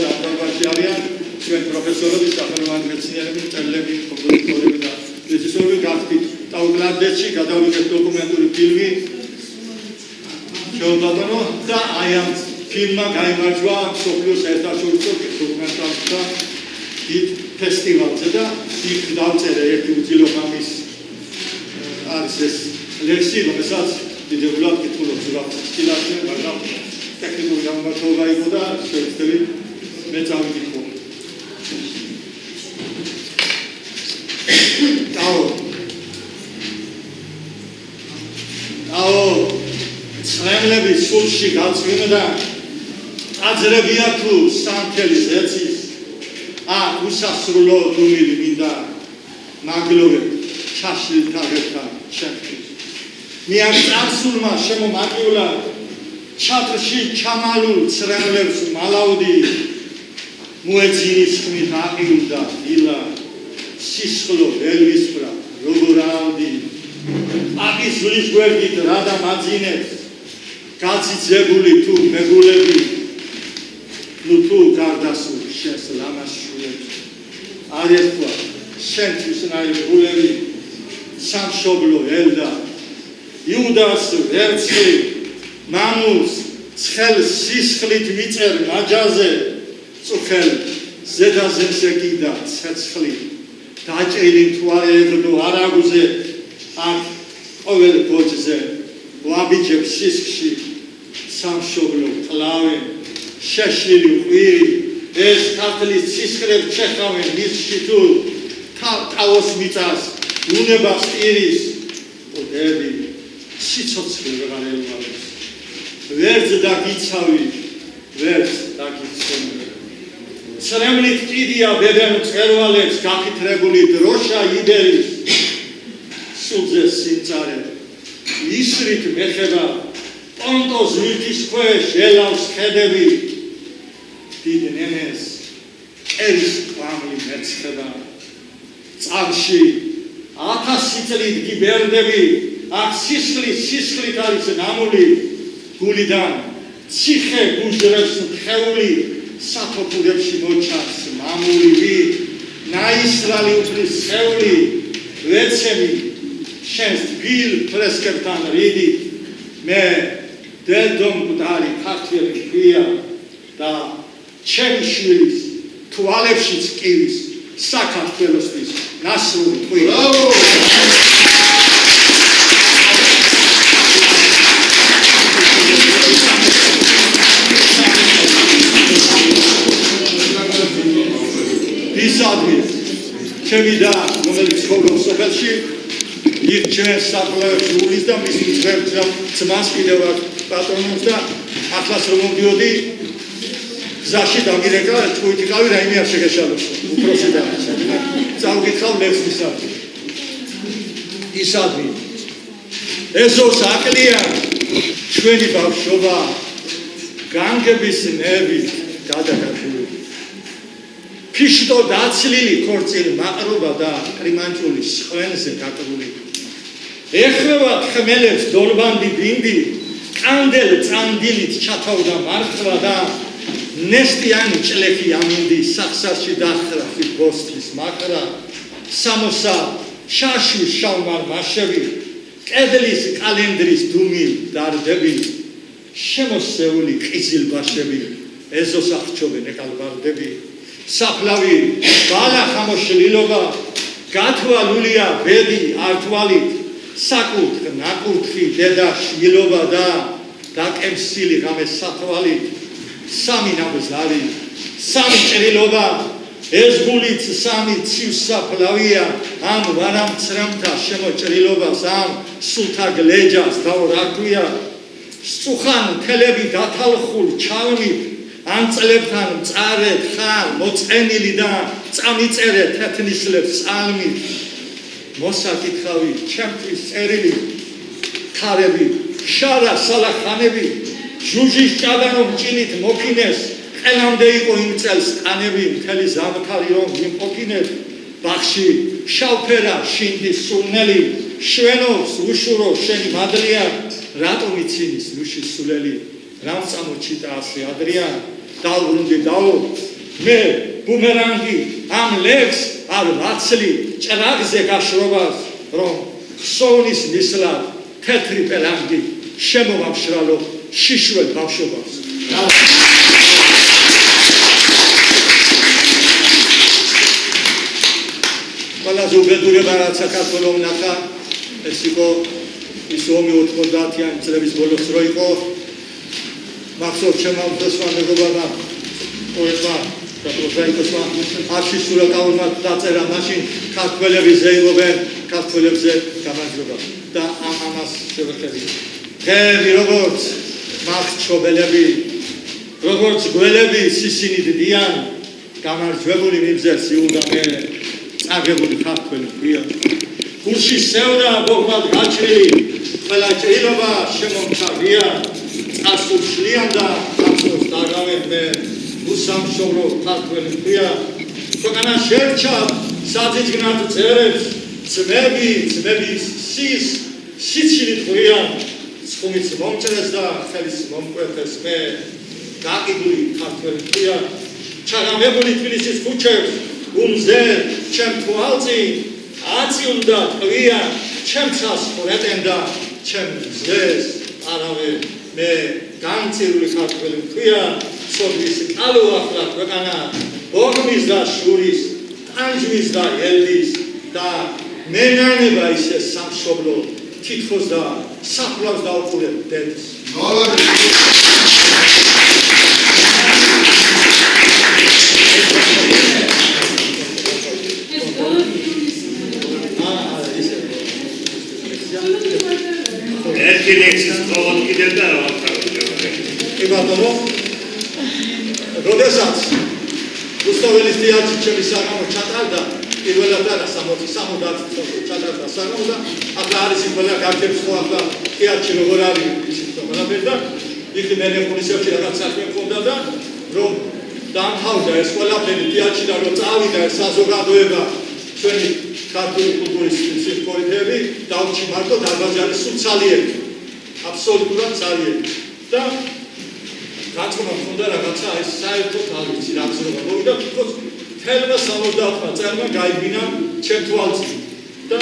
Professor of Safarman, Levin, this is all we got. Taugladechi, Kadawi documentary filming. I am Filma Gaimajwa, Soplius Eta Shulko, documentary festival, if without a Tilokamis. Arses Lexi, Messas, the developed full of Skilation, Madame, technical number to Vaigoda, Secretary, Metamico. Now, Slamlevi, Sulshi, Gatsvina, Azreviatu, Santelis, Etzis, Usasulo, Dumil, Minda, Maglovet. Chashiltareta, Chapters. Miaxulma, Shemo Magula, Chatrashi, Chamalul, Sramlers, Malaudi, Muezinis, Mitailda, Ila, Sislo, Elvispra, Roguraudi, Abis Lisbergi, Rada Mazines, Katsi Zebuli, Tu, Megulevi, Lutu, Gardasu, Shes, Lamas, Aresqua, Sentus, Gulevi. Samshoblo, Elda, Judas, Herzli, Mamus, Schel, Sischlit, Witzer, Majaze, Zuchel, Zedazem Segida, Zetzli, Tajelin, Tuaredo, Araguze, Ak, Ovel Boze, Wabijeb, Siski, Samshoblo, Kalave, Sheshili, Uiri, Es Katalis, Siskrev, Chekhaven, Nishitul, Taos Mitas. Unebas iris, Odevi, Sitsotski, Reganelumalis. Verz Dagitsavi, Verz Dagitsavi. Sremlit Kidia, Beben, Ervalets, Kakitrebulit, Rosha, Iberis, Suzes, Sinzare, Isrit, Mecheva, Pontos, Vitis, Quesh, Elaus, Kedevi, Didenes, Eris, Family, Metzeva, Tzarshi, Ათასიტლით გიბერდები, აქ სისხლით არის ნამული, გულიდან ციხე გუჟრებს ხეული, სათოფურებში მოჩანს მამული, ნაისრალი უფლის სხეული, ვეცემი, შენს თბილ ფრესკებთან რიდით, მე დედომ მკვდარი ქართველი ქვია და ჩემი შვილის თვალებშიც კივის საქართველოსთვის Nasrul, bravo! Pisadmi, Chemida, რომელიც ცხოვრობს სოფელში, იქ ჩვენს საფლავს ულის და მის მძღებს ძმას კიდევ პატრონობს და ახლას რომ მოდიოდი გზაში დამირეკა, თქვით იყავი რაიმე არ შეგეშალოს, უფროსი და წავგითხავ ლექსისად. ისადმი. ეზოს აკლია ჩვენი ბავშვობა განგების ნებით გადაგახული. ფიშტო დაცლილი ქორწილი მაყრობა და კრიმანჭული სხვენზე გაკრული. ეხმება ხმელებს დოლბანდი ბინდი, კანდელ წანდილით ჩათავდა მარხვა და ნესტიანი ჭლექი ამინდი სახსაში დახრა ბოსტის მაყრა სამოსა შაში შალმარ მაშევი კედლის კალენდრის დუმი დარდები შემოსეული ყიზილბაშები ეზოს აღჭობენ ეკალბარდები საფლავი ბალა ხამოშლილობა გათვალულია ბედი ართვალით საკურთხ ნაკურთხი დედა შვილობა და დაკემსილი ღამე სათვალით სამი ნაბზარი სამი ჭრილობა ezgulits sami ცივსაფლავია ამ ვარამცრამთა შემოჭრილობას ამ სულთა გლეჯას დავრაქვია სწუხან თელები დათალხულ ჩალმით ანწლებთან მწარეთ ხარ მოწყენილი და წამიწერე თეთნისლებს წალმით მოსაკითხავი ჩემთვის წერილი ქარები შარა სალახანები ჟუჟის ჭადანო მჭინით მოფინეს ყელამდე იყო იმ წელს ყანები მთელი ზამთარი რომ იმყოფინეთ ბახში შავფერა შინდის სულნელი შვენობს უშურო შენი მადლია რატომ ცინის ნუში სულელი რამ წამოჩიტა ასე ადრიან დავბრუნდი დავო მე ბუმერანგი ამ ლექს არ ვაცლი ჭრაგზე გაშრობას რომ ხსოვნის ნისლად თეთრი პელანგი შემოვამშრალო შიშველ ბავშვობას ყველაზე უბედურება რაც საქართველოს ნახა ეს იყო ის ომი 90-იანი წლების ბოლოს რო იყო მახსოვს ჩემო დოსვან მეგობარმა პოეტმა და პროზაიკოსმა არში სულაკაურმა დაწერა მაშინ ქართველები ზეიმობენ ქართველებზე გამარჯვება და ამას შევეხები დღეები როგორც მახჩობელები როგორც გველები სისინით დიან გამარჯვებული მიბზეს იუდამე აგებული ქართველი ქვია გულში სევდა ბოგმად გაჩრილი ყველა ჭრილობა შემომჩავია წასულ შლიან და ახსოვს დაგავენ მე უსამშობლო ქართველი ქვია ქვეყანა შერჩა საძიძგნად წერებს ძმების სიცილით ღვია ცხუმიც მომჭრეს და ხელის მომკვეთეს მე გაყიდული ქართველი ქვია ჩაღამებული თბილისის ქუჩებს უმზე ჩემ თვალწი აწიულდა ტყვია ჩემცას ხურეტენდა ჩემ მზეს არავე მე განცირული ქართველი ქვია სოფლის კალო ახლა ქვეყანა ბოგმის და შურის ტანჯვის და ელდის და მენანება ისე სამშობლო თითქოს და საფლავს დაუყურებ დედს ერთი ლექსის ყოველ კიდევ და რა იბადო როდესაც რუსთაველის თეატრი ჩემი საღამო ჩატარდა პირველად არა 60 ჩატარდა საღამო და ახლა არის იმ ყველა გაგებს ხო ახლა თეატრი როგორ არის ისიც ყველაფერი და იქ მე პოლიციებში რაღაც საქმე მქონდა და რომ დამთავრდა ეს ყველაფერი თეატრი და რომ წავიდა ეს საზოგადოება ჩვენი ქართული კულტურის სიკვდილები დავჭი მარტო დარბაზანის სულ ცალიები აბსოლუტურად ცალიები და გაწმობა მქონდა რაღაცა ეს საერთოდ არ ვიცი რა გზნობა მოვიდა თვითონ თელმა 70 წელმა გაიგინა ჩემ თვალწინ და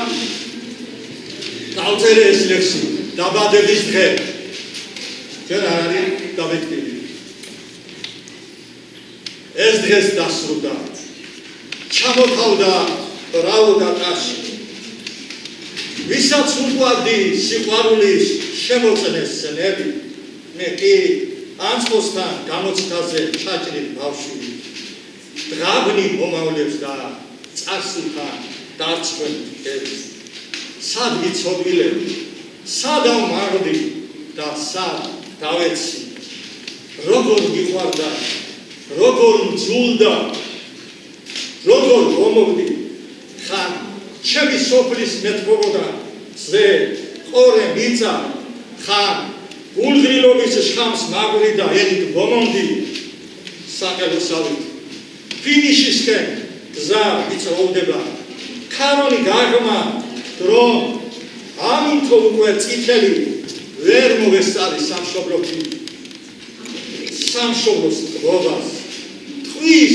დავწერე ეს ლექსი დაბადების დღე ჯერ არ არის დამეტკილი ეს დღეს დასრულდა ჩამოთავდა რაოდა ტაში ვისაც უყვარდი სიყვარულის შემოწნეს სნები მე კი ანწყოსთან გამოცდაზე ჩაჭრილ ბავშვი დღაბნი მომავლებს და წარსულთან დარწმუნ მტკებს სად ვიცოდვილები სად ავმარდი და სად დავეცი როგორ გიყვარდა როგორ მძულდა როგორ მომოვდი ხან ჩემი სოფლის მეთბობოდა ზე ყორე მიწა ხან გულღრილობის შხამს მაგვრი და ელით მომონდი საკელოსავით ფინიშისკენ გზა იწროვდება ქარონი გაღმა დრო ამინთო უკვე წითელი ვერ მოვესწარი სამშობლოს ტყობას ტყვის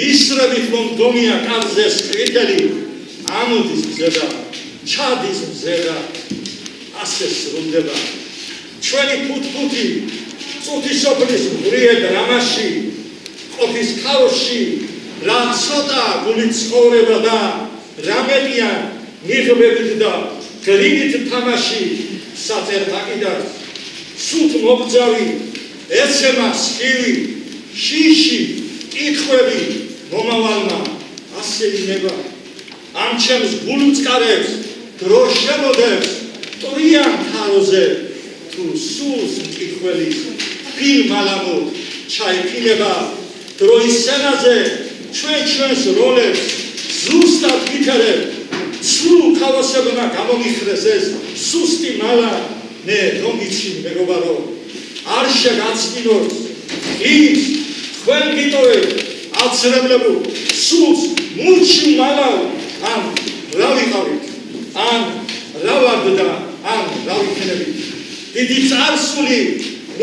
ისრებით მომდომია კარზე სკრიტელი ამოდის მზედა ჩადის მზედა ასე სრულდება. ჩვენი ფუთფუთი წუთი სოფლის მღრიე დრამაში, ყოფის ქაოსში, რა ცოტა გული ცხოვრება და რამედია მიღბებით და გრიგით თამაში საწერდაკიდან სუთ მოგზავი ეცემა სკივი შიში კითხვები მომავალმა ასე ინება ამ ჩემს გულმწყარებს დრო შემოდებს ტრიან თაროზე თუ სულს მკითხველის ფილმალამოდ ჩაიფინება დროის სცენაზე ჩვენს როლებს ზუსტად გითხრებ სულ ქაოსებმა გამომიხრეს ეს სუსტი მალა მე რომ იცი მეგობარო არ შეგაცდინოს ის თქვენ გიტოვებ აცრებლებო სულს მუჩი მალავ ამ რა ვიყავით ამ რა ვარდ და ამ რა ვიქნებით დიდი წარსული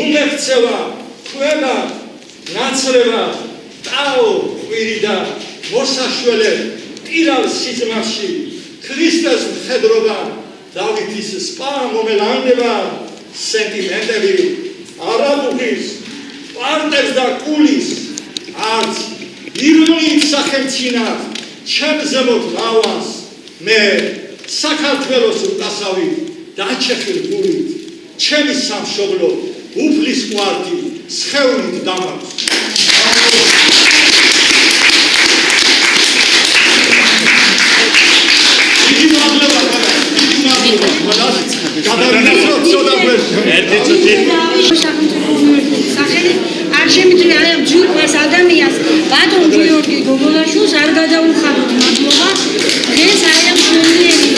უმექცევა ქვება ნაცრება ტაო ყვირი და მოსაშველე ტირალ სიძმაში ქრისტეს მხედრობა დავითის სპა მომელანდება სენტიმენტები არაბუხის პარტებს და კულის არც ირონიით სახელმწინად ჩემ ზემოთ ლავას მე საქართველოს უკასავით დაჩეხილ გულით ჩემი სამშობლო უფლის ყვარდი სხეულით დამაქვს არჩემიტრი აი ამ ჯგუფის ადამიანს ბატონ გიორგი გოგოლაშვილს არ გადაუხადოთ მადლობა დღეს აი ამ შემდგენი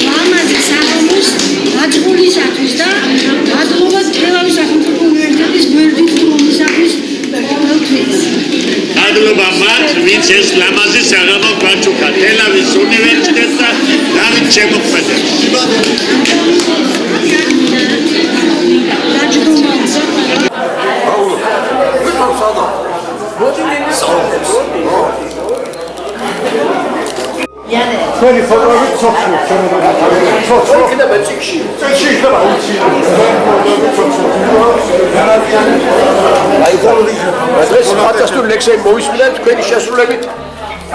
ლამაზი საღამოს გაწყობისათვის და მადლობა თელავის სახელმწიფო უნივერსიტეტის გვერდით რომისათვის ყოველთვის მადლობა მათ ვინც ეს ლამაზი საღამო გაჩუქა თელავის უნივერსიტეტს და დავით შემოქმედებს თქვენი ფოტოები ცოცხლი ცოცხლი იქნება წიგში იქნება აი დღეს ფანტასტიკური ლექსები მოვისმინეთ თქვენი შესრულებით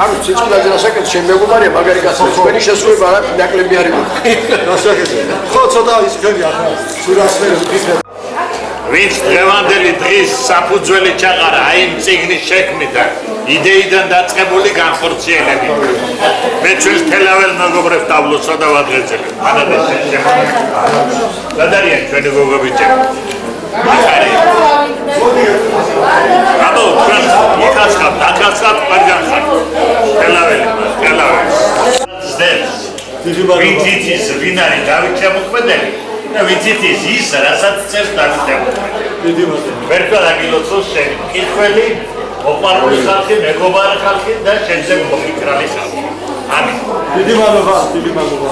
ანუ ცეცხლაზე რასაკეთე ჩემ მეგობარია მაგარი კაცი თქვენი შესრულება რა ნაკლები არის ხო ცოტა ის თქვენი ახლა სურასმერები ფიქრობ ვინც დღევანდელი დღის საფუძველი ჩაყარა აი იმ წიგნის შექმნიდან იდეიდან დაწყებული განხორციელებით მე ჩვენს თელაվել მეგობრებს დავლოცვა და ვადღეძებებ მანამდე გადარიან ჩვენი გოგობიჭები მიხარი ანუ ჩვენ იქასხავთ აკასხავთ პარგანხავთ თელაველი ვინც იცის ვინ არის დავით შემოქმედელი და ვინც იცის ის რასაც წერს დავით შემოქმედელი ვერ გადაგილოცოს შენი მკითხველი მოყვარული ხალხი, მეგობარი ხალხი და შენზე მომიკრალი ხალხი. ამინ. დიდი მადლობა, დიდი მადლობა.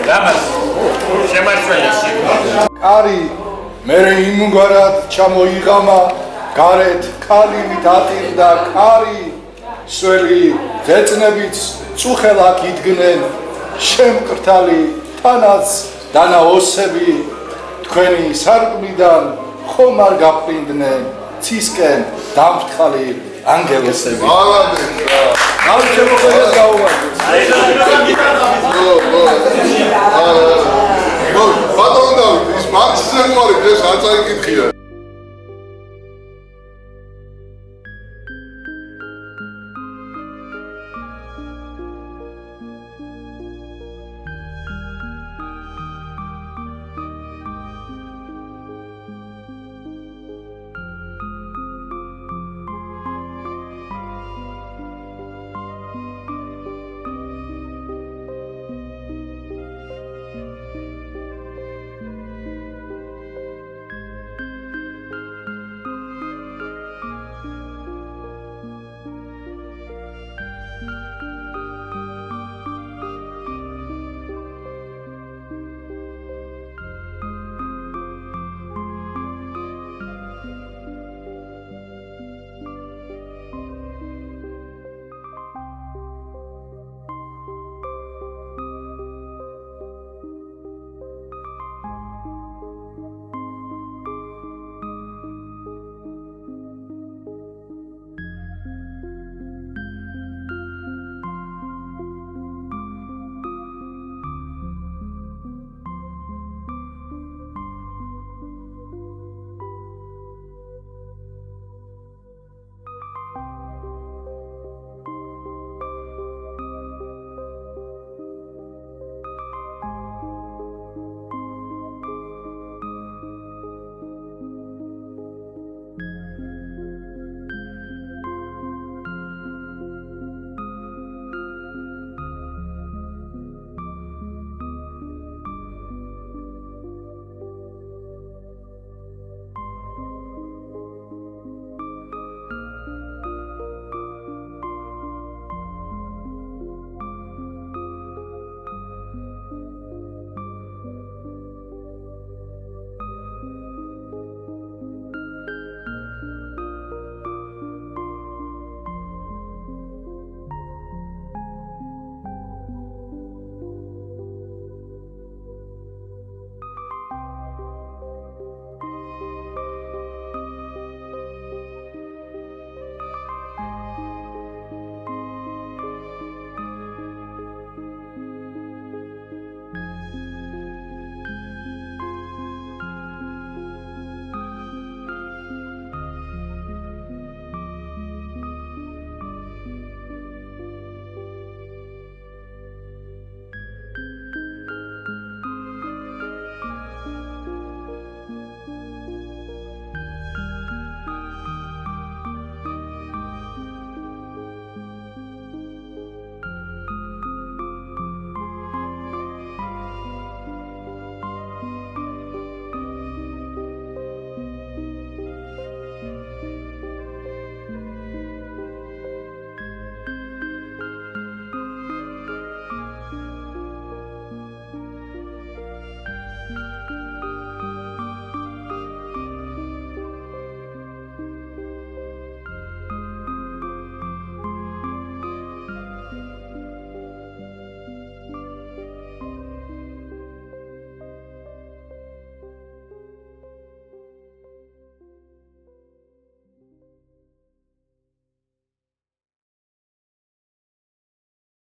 რამაც შემარჩენეს. კარი მერე იმგვარად ჩამოიღამა გარეთ კალივით ატირდა კარი სველი ღეწნებით წუხელად იდგნენ შემკრთალი თანაც დანაოსები თქვენი სარკმლიდან ხომ არ გაფრინდნენ ცისკენ დამფრთხალი ანგელოსები. დავით შემოქმედელს გაუვარდეს. ბატონო დავით, ის მარქსზე მოარი დღეს არ წაიკითხია.